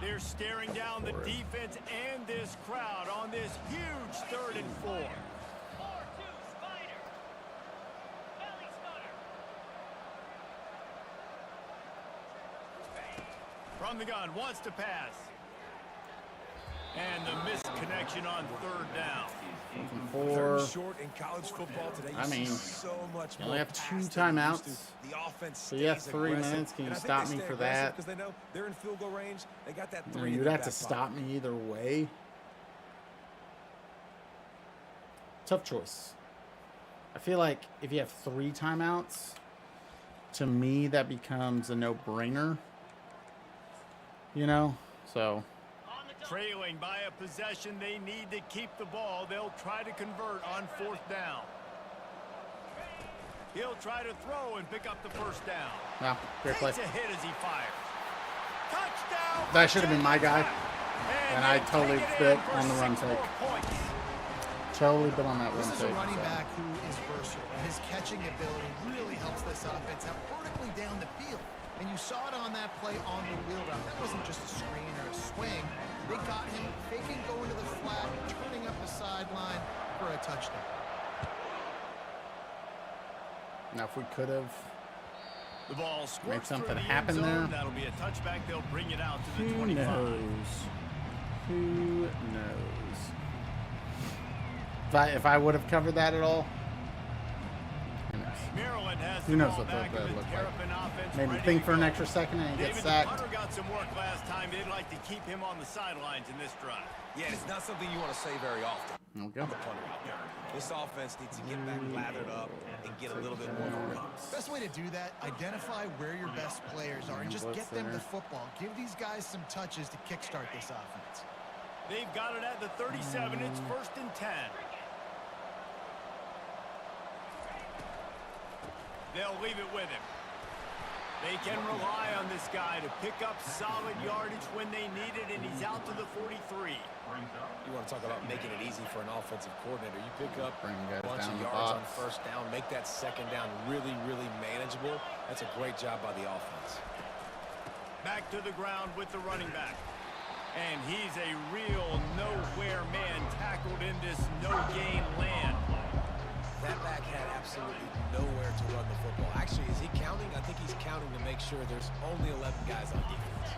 C: They're staring down the
A: for it.
C: defense and this crowd on this huge 3rd and 4. From the gun, wants to pass. And the missed connection on third down.
A: Four.
D: Third short in college football today.
A: I mean,
D: so much
A: you only
D: more
A: have 2
D: pass than we used to.
A: timeouts.
D: The offense
A: So you have
D: stays
A: 3
D: aggressive,
A: minutes. Can you
D: and I think
A: stop
D: they
A: me
D: stay
A: for
D: aggressive
A: that?
D: because they know they're in field goal range. They got that
A: No,
D: 3.
A: you'd
D: in the
A: have to
D: back
A: stop
D: pocket.
A: me either way. Tough choice. I feel like if you have 3 timeouts, to me that becomes a no-brainer. You know? So,
C: Trailing by a possession, they need to keep the ball. They'll try to convert on fourth down. He'll try to throw and pick up the first down.
A: yeah, great play.
C: Takes a hit as he fires. Touchdown!
A: That should have been my guy. And I
C: they'll
A: totally
C: take it
A: bit
C: in for
A: on the run
C: 6
A: take.
C: more points.
A: Totally been on that
E: This
A: one
E: is a
A: take.
E: running
A: so.
E: back who is versatile, and his catching ability really helps this offense out vertically down the field. And you saw it on that play on the wheel route. That wasn't just a screen or a swing. They got him faking going to the flat, turning up the sideline for a touchdown.
A: Now, if we could have,
C: The ball squirts through
A: something
C: the end
A: happen
C: zone.
A: there.
C: That'll be a touchback. They'll bring it out to the
A: who
C: 25.
A: knows? Who knows? If I would have covered that at all, who knows?
C: Maryland has
A: Who
C: the
A: knows
C: ball
A: what
C: back
A: that
C: and the
A: looked like.
C: Terrapin offense
A: Made me
C: ready
A: think
C: to
A: for an
C: go.
A: extra second and he
C: David,
A: gets
C: the
A: sacked.
C: punter got some work last time. They'd like to keep him on the sidelines in this drive.
D: Yeah, it's not something you want to say very often.
A: There we go.
D: The punter out there. This offense needs to get back lathered up and get a little bit more of a run.
E: Best way to do that, identify where your best players are and just get them the football. Give these guys some touches to kickstart this offense.
C: They've got it at the 37. It's 1st and 10. They'll leave it with him. They can rely on this guy to pick up solid yardage when they need it, and he's out to the 43.
D: You want to talk about making it easy for an offensive coordinator. You pick up
A: Bring
D: a
A: guys
D: bunch
A: down
D: of
A: the
D: yards on
A: box.
D: first down, make that second down really, really manageable. That's a great job by the offense.
C: Back to the ground with the running back. And he's a real nowhere man tackled in this no-gain land.
D: That back had absolutely nowhere to run the football. Actually, is he counting? I think he's counting to make sure there's only 11 guys on defense.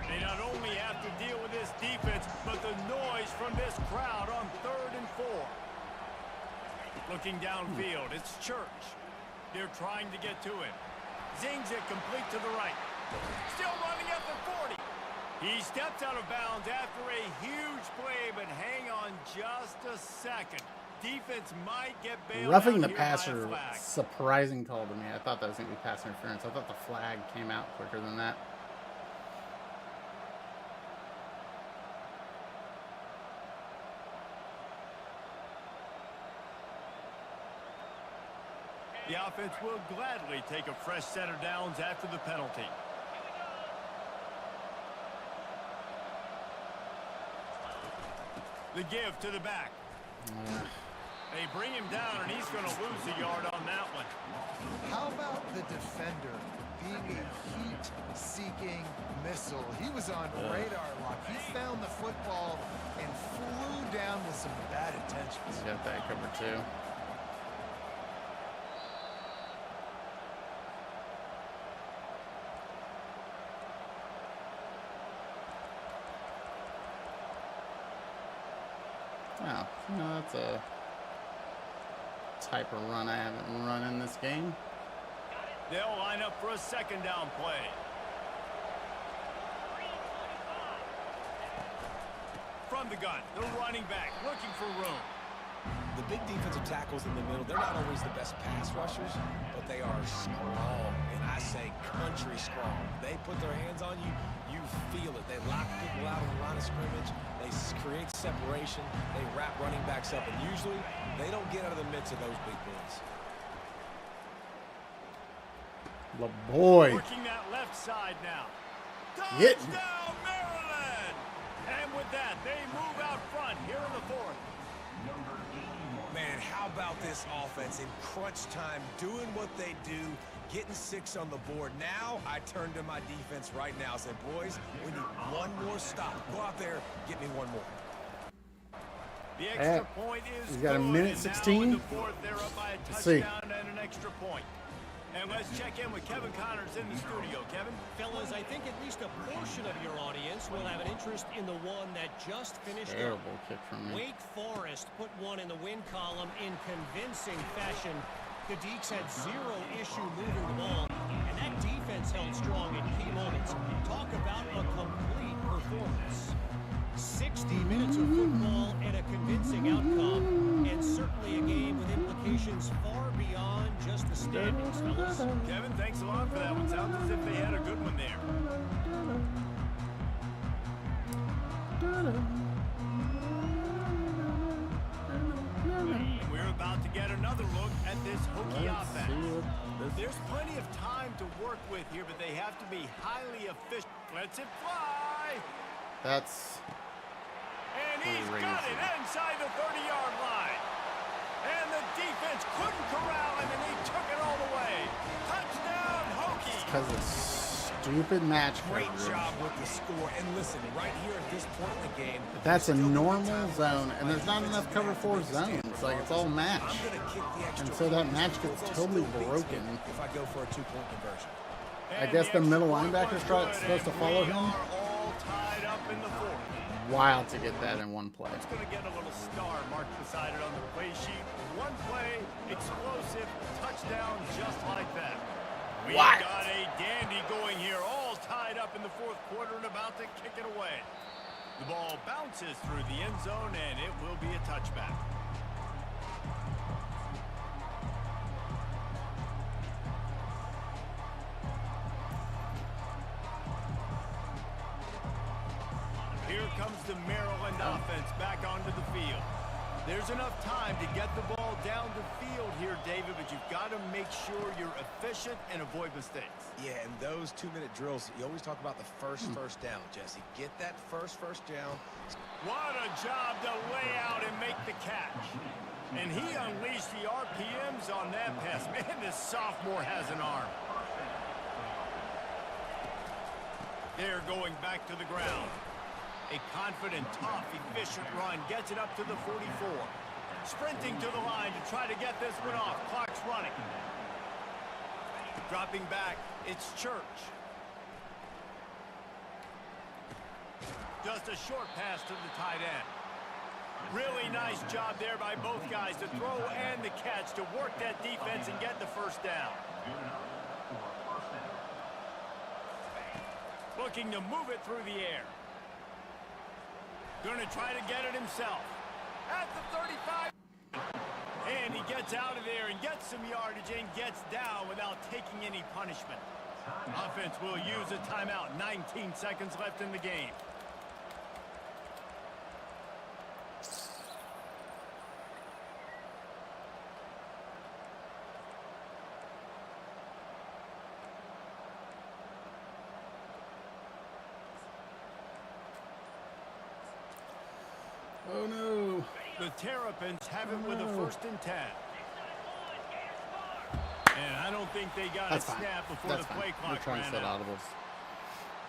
C: They not only have to deal with this defense, but the noise from this crowd on 3rd and 4. Looking downfield, it's Church. They're trying to get to him. Zings it complete to the right. Still running at the 40. He steps out of bounds after a huge play, but hang on just a second. Defense might get bailed
A: Roughing
C: out
A: the
C: here by a
A: passer,
C: flag.
A: surprising call to me. I thought that was going to be pass interference. I thought the flag came out quicker than that.
C: The offense will gladly take a fresh set of downs after the penalty. The give to the back. They bring him down, and he's going to lose a yard on that one.
E: How about the defender being a heat-seeking missile? He was on radar lock. He found the football and flew down with some bad intentions.
A: Got that covered too. Wow, that's a type of run I haven't run in this game.
C: They'll line up for a second down play. From the gun, the running back looking for room.
D: The big defensive tackles in the middle, they're not always the best pass rushers, but they are strong, and I say country strong. They put their hands on you, you feel it. They lock people out on the line of scrimmage. They create separation. They wrap running backs up, and usually they don't get out of the midst of those big boys.
A: The boy.
C: Working that left side now.
A: Hitting.
C: Touchdown, Maryland! And with that, they move out front here in the 4th.
D: Man, how about this offense in crunch time, doing what they do, getting 6 on the board. Now I turn to my defense right now and say, boys, we need one more stop. Go out there, get me one more.
C: The extra point is
A: he's got a
C: good,
A: minute
C: and now
A: 16.
C: in the 4th, they're up by a
A: Let's see.
C: touchdown and an extra point. And let's check in with Kevin Connors in the studio. Kevin?
F: Fellas, I think at least a portion of your audience will have an interest in the one that just finished up.
A: Terrible kick from me.
F: Wake Forest put one in the win column in convincing fashion. The Deeks had zero issue moving the ball, and that defense held strong in key moments. Talk about a complete performance. 60 minutes of football and a convincing outcome, and certainly a game with implications far beyond just the standings, fellas.
C: Kevin, thanks a lot for that one. Sounds as if they had a good one there. And we're about to get another look at this Hokie
A: Let's see
C: offense.
A: what this.
C: There's plenty of time to work with here, but they have to be highly efficient. Lets it fly.
A: That's
C: And he's got
A: crazy.
C: it inside the 30-yard line. And the defense couldn't corral him, and he took it all the way. Touchdown, Hokie.
A: because of stupid match
D: Great
A: coverage.
D: job with the score. And listen, right here at this point in the game,
A: That's a normal zone, and there's not enough cover 4 zones. Like, it's all match.
D: I'm going to kick the extra
A: And so that
D: point.
A: match gets
D: Those
A: totally
D: still beats
A: broken.
D: me If I go for a 2-point conversion.
A: I
C: And
A: guess the
C: extra
A: middle
C: point
A: linebacker's
C: was good,
A: supposed to
C: and
A: follow
C: we
A: him.
C: are all tied up in the fourth.
A: Wild to get that in one play.
C: It's going to get a little star marked beside it on the play sheet. One play, explosive, touchdown, just like that. We've
A: What?
C: got a dandy going here, all tied up in the fourth quarter and about to kick it away. The ball bounces through the end zone, and it will be a touchback. Here comes the Maryland offense back onto the field. There's enough time to get the ball down the field here, David, but you've got to make sure you're efficient and avoid mistakes.
D: Yeah, and those 2-minute drills, you always talk about the first down, Jesse. Get that first down.
C: What a job to lay out and make the catch. And he unleashed the RPMs on that pass. Man, this sophomore has an arm. They're going back to the ground. A confident, tough, efficient run gets it up to the 44. Sprinting to the line to try to get this one off. Clock's running. Dropping back, it's Church. Just a short pass to the tight end. Really nice job there by both guys to throw and the catch to work that defense and get the first down. Looking to move it through the air. Going to try to get it himself. At the 35. And he gets out of there and gets some yardage and gets down without taking any punishment. Offense will use a timeout. 19 seconds left in the game.
A: Oh no.
C: The Terrapins have it with a 1st and 10. And I don't think they got
A: That's
C: a
A: fine.
C: snap before
A: That's
C: the
A: fine.
C: play
A: We're
C: clock
A: trying to
C: ran
A: set
C: out.
A: audibles.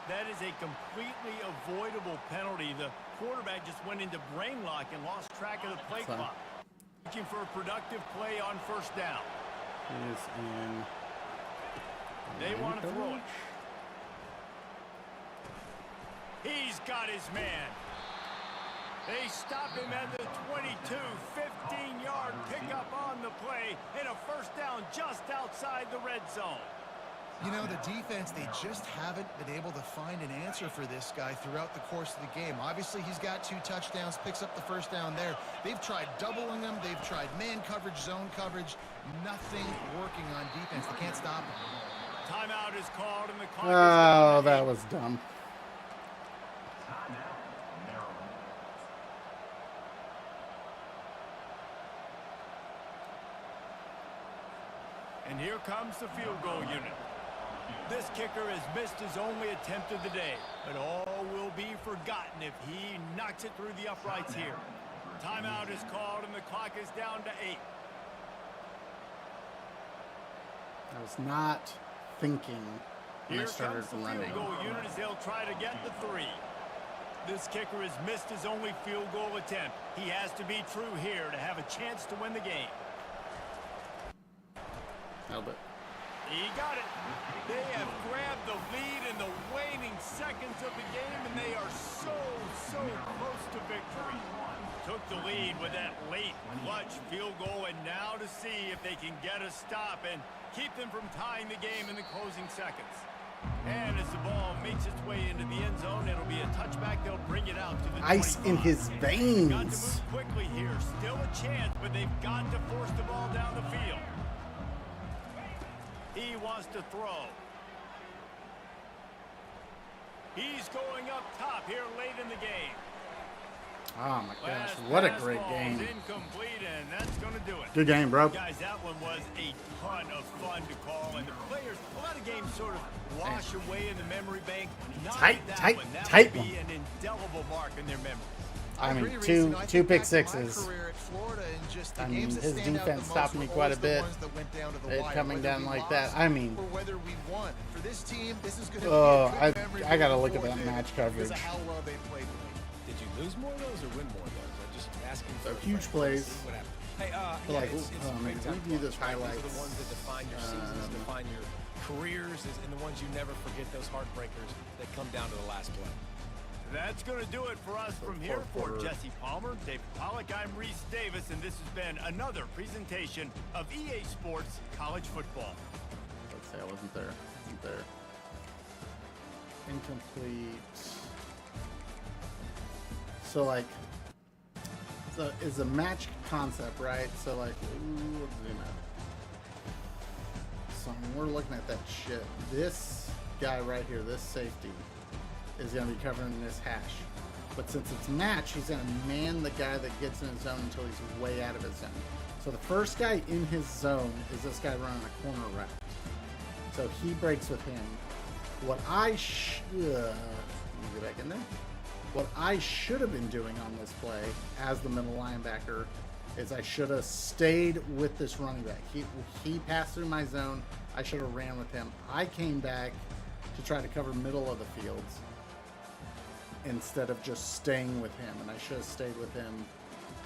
C: That is a completely avoidable penalty. The quarterback just went into brain lock and lost track of the play
A: Fine.
C: clock. Looking for a productive play on 1st down.
A: He is in.
C: They
A: man
C: want to throw it.
A: coverage.
C: He's got his man. They stop him at the 22, 15-yard pickup on the play, and a 1st down just outside the red zone.
E: You know, the defense, they just haven't been able to find an answer for this guy throughout the course of the game. Obviously, he's got 2 touchdowns, picks up the 1st down there. They've tried doubling him. They've tried man coverage, zone coverage. Nothing working on defense. They can't stop him.
C: Timeout is called, and the clock is
A: Oh,
C: down.
A: that was dumb.
C: And here comes the field goal unit. This kicker has missed his only attempt of the day, but all will be forgotten if he knocks it through the uprights here. Timeout is called, and the clock is down to 8.
A: I was not thinking when
C: Here
A: I started
C: comes the
A: running.
C: field goal unit as they'll try to get the 3. This kicker has missed his only field goal attempt. He has to be true here to have a chance to win the game.
A: Nailed it.
C: He got it. They have grabbed the lead in the waning seconds of the game, and they are so close to victory. Took the lead with that late clutch field goal, and now to see if they can get a stop and keep them from tying the game in the closing seconds. And as the ball makes its way into the end zone, it'll be a touchback. They'll bring it out to the
A: Ice
C: 25.
A: in his
C: Got to
A: veins.
C: move quickly here. Still a chance, but they've got to force the ball down the field. He wants to throw. He's going up top here late in the game.
A: Oh my gosh,
C: Last
A: what a
C: pass
A: great
C: ball's
A: game.
C: Incomplete, and that's going to do it.
A: Good game, bro.
C: Guys, that one was a ton of fun to call, and the players, a lot of games sort of wash away in the memory bank. Not
A: Tight,
C: that
A: tight,
C: one. That
A: tight
C: would be
A: one.
C: an indelible mark in their memory.
A: I mean,
E: agree, Reese.
A: two
E: You know, I
A: two
E: think
A: pick
E: back to my
A: sixes.
E: career at Florida and just the
A: I mean,
E: games that
A: his
E: stand out the
A: defense
E: most
A: stopped
E: were
A: me quite a
E: always the
A: bit.
E: ones that went down to the
A: It
E: wire,
A: coming
E: whether
A: down
E: we
A: like
E: lost
A: that. I mean,
E: or whether we won. For this team, this is going to
A: oh,
E: be a good memory
A: I gotta
E: moving
A: look at
E: forward,
A: that
E: David,
A: match
E: because
A: coverage.
E: of how well they played today.
D: Did you lose more of those or win more of those? I'm just asking.
A: So
D: for a
A: huge
D: friend.
A: plays.
D: See what happened. Hey,
A: But
D: yeah,
A: like,
D: it's
A: man,
D: big time
A: review those
D: moments, right? Those are
A: highlights.
D: the ones that define your seasons, define your careers, and the ones you never forget. Those heartbreakers that come down to the last play.
C: That's going to do it for us from here. For Jesse Palmer, David Pollack, I'm Reese Davis, and this has been another presentation of EA Sports College Football.
A: Let's say I wasn't there. Wasn't there. Incomplete. So like, so it's a match concept, right? So like, ooh, let's zoom out. So when we're looking at that shit, this guy right here, this safety, is going to be covering this hash. But since it's match, he's going to man the guy that gets in his zone until he's way out of his zone. So the first guy in his zone is this guy running a corner route. So he breaks with him. What I let me get back in there. What I should have been doing on this play as the middle linebacker is I should have stayed with this running back. He passed through my zone. I should have ran with him. I came back to try to cover middle of the fields instead of just staying with him, and I should have stayed with him.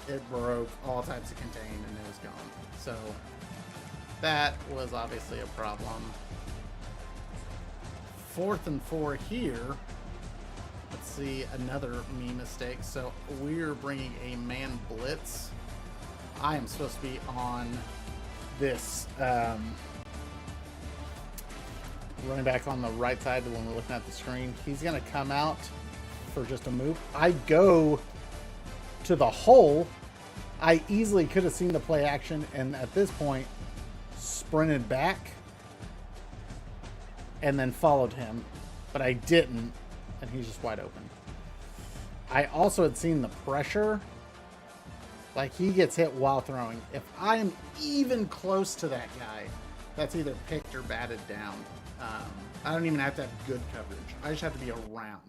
A: It broke all types of contain, and it was gone. So that was obviously a problem. 4th and 4 here. Let's see, another me mistake. So we're bringing a man blitz. I am supposed to be on this running back on the right side when we're looking at the screen. He's going to come out for just a move. I go to the hole. I easily could have seen the play action, and at this point sprinted back and then followed him, but I didn't, and he's just wide open. I also had seen the pressure. Like, he gets hit while throwing. If I'm even close to that guy, that's either picked or batted down. I don't even have to have good coverage. I just have to be around.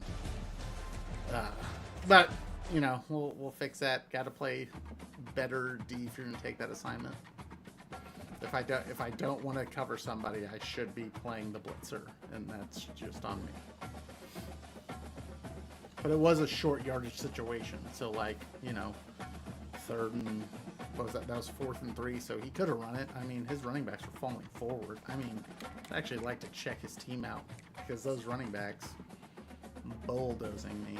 A: But you know, we'll fix that. Got to play better D if you're gonna take that assignment. If I don't want to cover somebody, I should be playing the blitzer, and that's just on me. But it was a short yardage situation, so like, you know, 3rd and what was that? That was 4th and 3, so he could have run it. I mean, his running backs were falling forward. I mean, I'd actually like to check his team out because those running backs bulldozing me.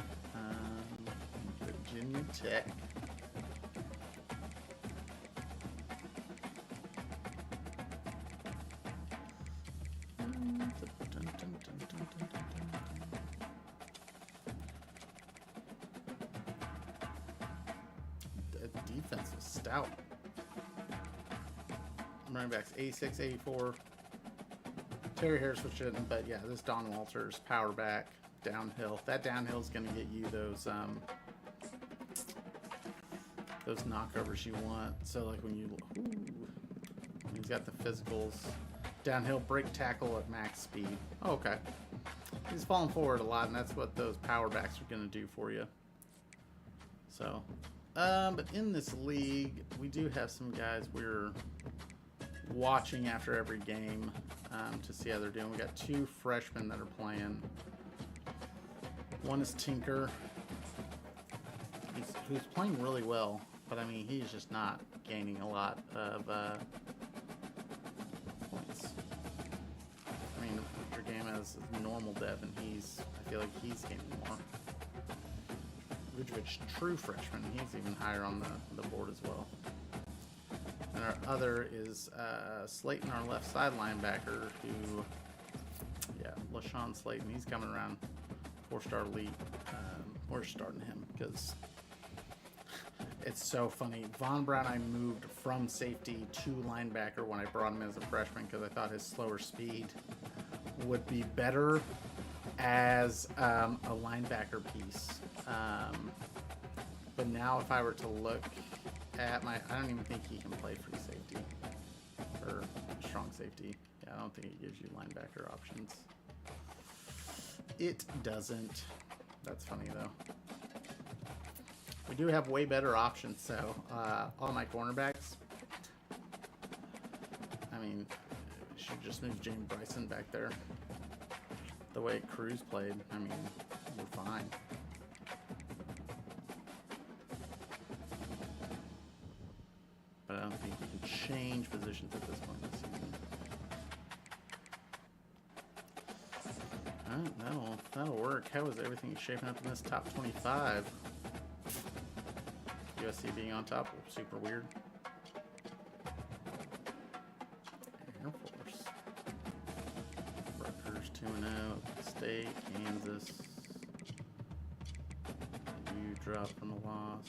A: Virginia Tech. The defense was stout. Running backs 86, 84. Terry Harris was shouldn't, but yeah, this Don Walters power back downhill. That downhill is going to get you those knockovers you want. So like when he's got the physicals, downhill break tackle at max speed. Oh, okay, he's falling forward a lot, and that's what those power backs are going to do for you. So, but in this league, we do have some guys we're watching after every game to see how they're doing. We got 2 freshmen that are playing. One is Tinker, who's playing really well, but I mean, he's just not gaining a lot of points. your game as normal dev, and I feel like he's gaining more. Vujovic, true freshman, he's even higher on the board as well. And our other is Slayton, our left side linebacker, who, yeah, LaShawn Slayton, he's coming around 4-star elite. We're starting him because it's so funny. Von Brown, I moved from safety to linebacker when I brought him as a freshman because I thought his slower speed would be better as a linebacker piece. But now if I were to look at I don't even think he can play free safety or strong safety. Yeah, I don't think it gives you linebacker options. It doesn't. That's funny though. We do have way better options, so all my cornerbacks. I mean, should just move James Bryson back there. The way Cruz played, I mean, we're fine. But I don't think we can change positions at this point in the season. Alright, that'll work. How is everything shaping up in this top 25? USC being on top, super weird. Air Force. Rutgers 2-0. State, Kansas. You drop from a loss.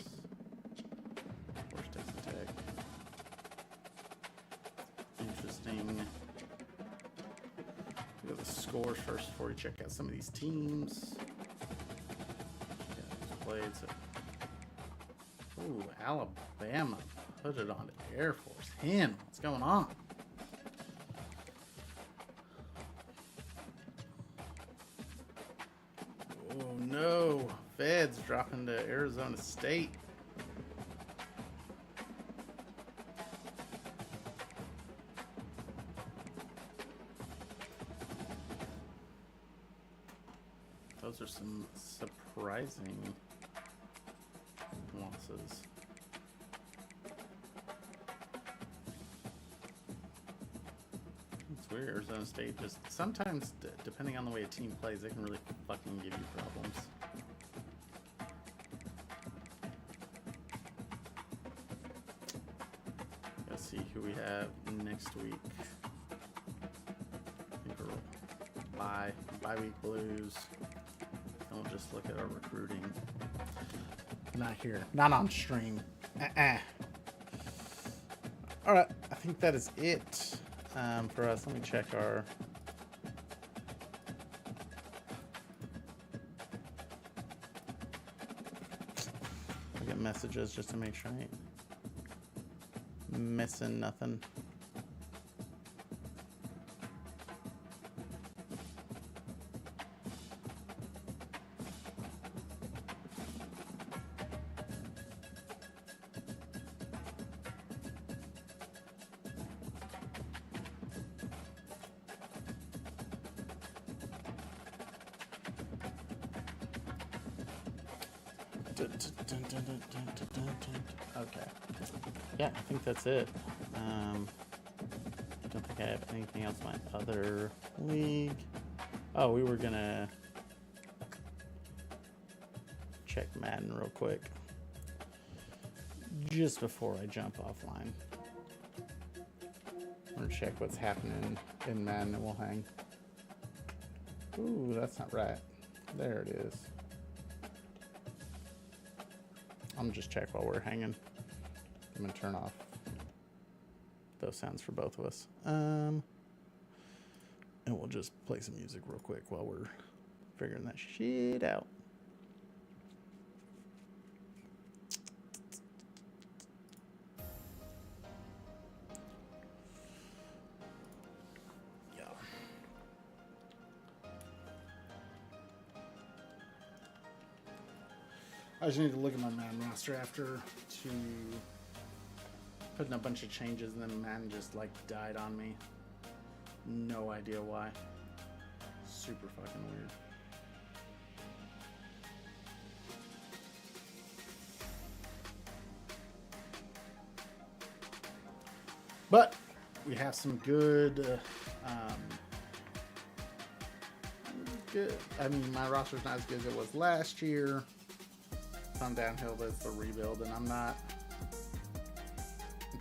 A: Of course, Texas Tech. Interesting. Look at the scores first before we check out some of these teams. Yeah, who's played. So. Ooh, Alabama. Put it on to Air Force. What's going on? Oh no. Feds dropping to Arizona State. Those are some surprising losses. It's weird. Arizona State just sometimes, depending on the way a team plays, they can really fucking give you problems. Let's see who we have next week. I think we're bye week blues. And we'll just look at our recruiting. Not here. Not on stream. Alright, I think that is it for us. Let me check our... I get messages just to make sure I ain't missing nothing. Okay. Yeah, I think that's it. I don't think I have anything else in my other league. Oh, we were gonna check Madden real quick just before I jump offline. I'm gonna check what's happening in Madden and we'll hang. Ooh, that's not right. There it is. I'm just check while we're hanging. I'm gonna turn off those sounds for both of us. And we'll just play some music real quick while we're figuring that shit out. I just need to look at my Madden roster after to putting a bunch of changes, and then Madden just like died on me. No idea why. Super fucking weird. But we have some good good. I mean, my roster's not as good as it was last year. I'm downhill, but it's the rebuild, and I'm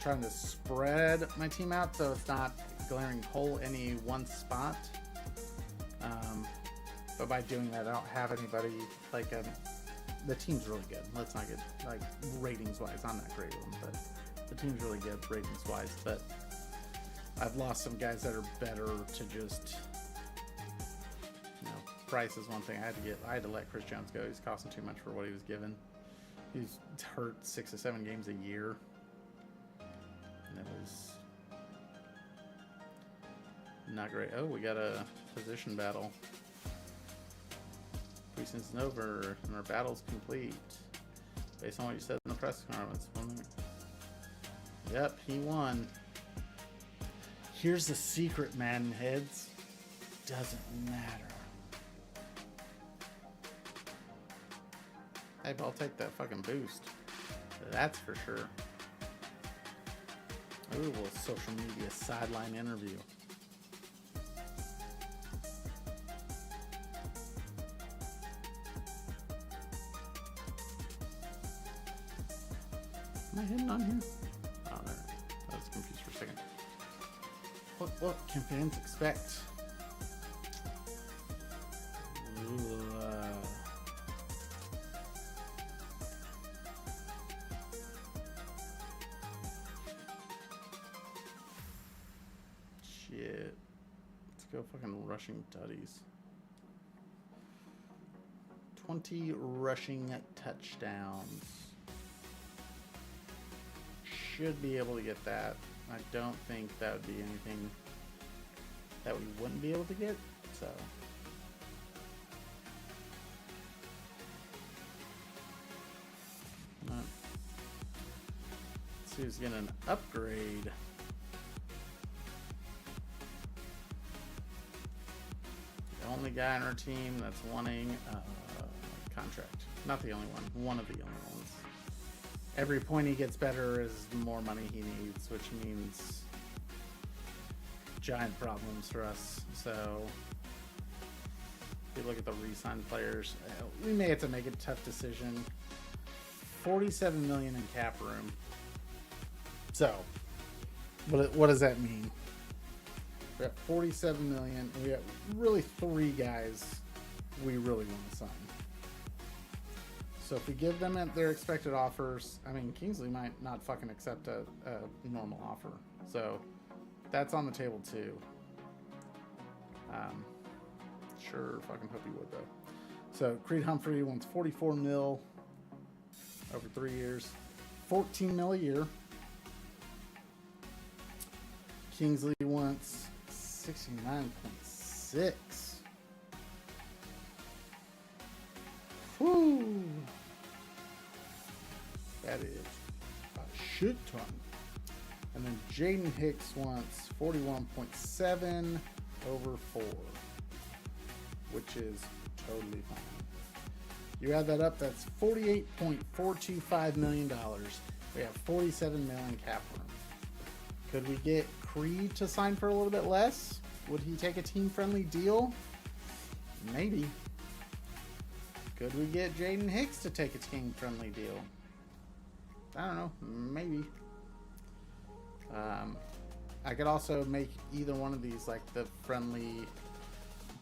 A: trying to spread my team out so it's not glaring hole any one spot. But by doing that, I don't have anybody like the team's really good. Let's not get like ratings wise. I'm not great with them, but the team's really good ratings wise. But I've lost some guys that are better to just, you know, price is one thing. I had to let Chris Jones go. He's costing too much for what he was given. He's hurt 6 to 7 games a year. And it was not great. Oh, we got a position battle. Preseason's over and our battle's complete. Based on what you said in the press conference. Yep, he won. Here's the secret, Madden heads. Doesn't matter. Hey, but I'll take that fucking boost. That's for sure. Ooh, a little social media sideline interview. Am I hidden on here? Oh, there. I was confused for a second. What can fans expect? Ooh, shit. Let's go fucking rushing tutties. 20 rushing touchdowns. Should be able to get that. I don't think that would be anything that we wouldn't be able to get, so. Let's see who's getting an upgrade. The only guy on our team that's wanting a contract. Not the only one of the only ones. Every point he gets better is the more money he needs, which means giant problems for us. So if you look at the re-signed players, we may have to make a tough decision. 47 million in cap room. So what does that mean? We got 47 million. And we got really 3 guys we really want to sign. So if we give them their expected offers, I mean, Kingsley might not fucking accept a normal offer. So that's on the table too. Sure, fucking hope he would though. So Creed Humphrey wants 44 mil over 3 years, 14 mil a year. Kingsley wants 69.6. Whoo! That is a shit ton. And then Jaden Hicks wants 41.7 over 4, which is totally fine. You add that up, that's $48.425 million. We have 47 million cap room. Could we get Creed to sign for a little bit less? Would he take a team-friendly deal? Maybe. Could we get Jaden Hicks to take a team-friendly deal? I don't know. Maybe. I could also make either one of these like the friendly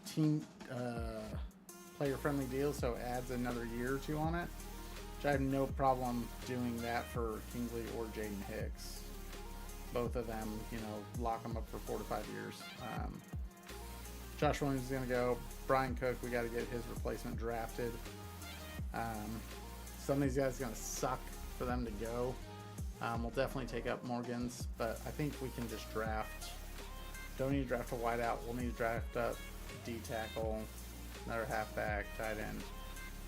A: team player-friendly deal, so it adds another year or 2 on it. Which I have no problem doing that for Kingsley or Jaden Hicks. Both of them, you know, lock them up for 4 to 5 years. Josh Williams is going to go. Brian Cook, we got to get his replacement drafted. Some of these guys are going to suck for them to go. We'll definitely take up Morgan's, but I think we can just draft. Don't need to draft a wideout. We'll need to draft up D tackle, another halfback, tight end.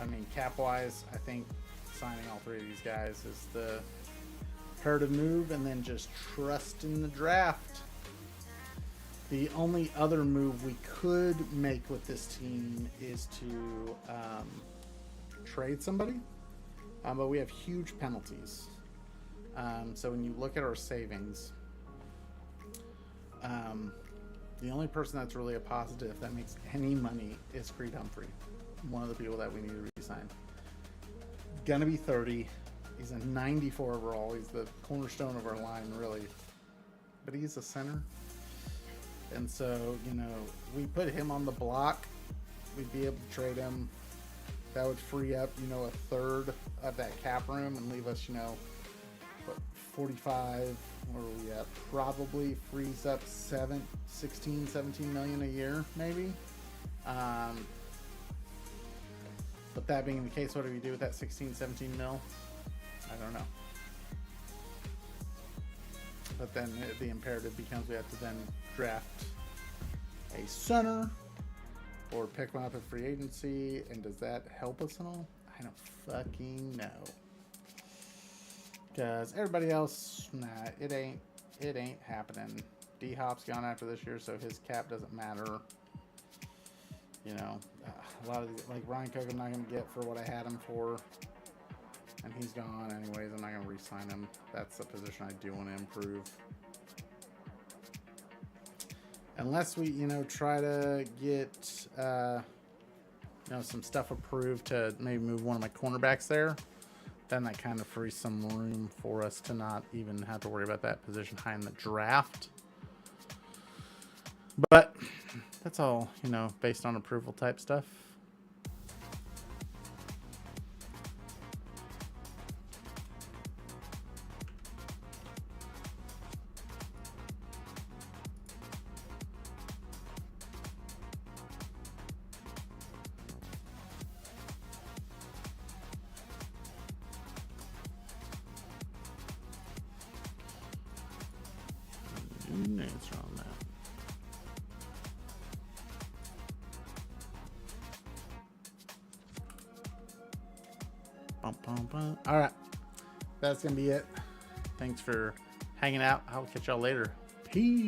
A: I mean, cap-wise, I think signing all 3 of these guys is the imperative move, and then just trust in the draft. The only other move we could make with this team is to trade somebody, but we have huge penalties. So when you look at our savings, The only person that's really a positive that makes any money is Creed Humphrey, one of the people that we need to re-sign. Gonna be 30. He's a 94 overall. He's the cornerstone of our line, really. But he's a center. And so, you know, we put him on the block, we'd be able to trade him. That would free up, you know, a third of that cap room and leave us, you know, what, 45, where are we at? Probably frees up 16, 17 million a year, maybe. But that being the case, what do we do with that 16, 17 mil? I don't know. But then the imperative becomes we have to then draft a center or pick one up at free agency. And does that help us at all? I don't fucking know. Because everybody else, nah, it ain't happening. D-Hop's gone after this year, so his cap doesn't matter. You know, a lot of these, like Ryan Cook, I'm not going to get for what I had him for. And he's gone anyways. I'm not going to re-sign him. That's a position I do want to improve. Unless we, you know, try to get, you know, some stuff approved to maybe move one of my cornerbacks there. Then that kind of frees some room for us to not even have to worry about that position high in the draft. But that's all, you know, based on approval type stuff. Answer on that. Bum, bum, bum. All right, that's gonna be it. Thanks for hanging out. I'll catch y'all later. Peace.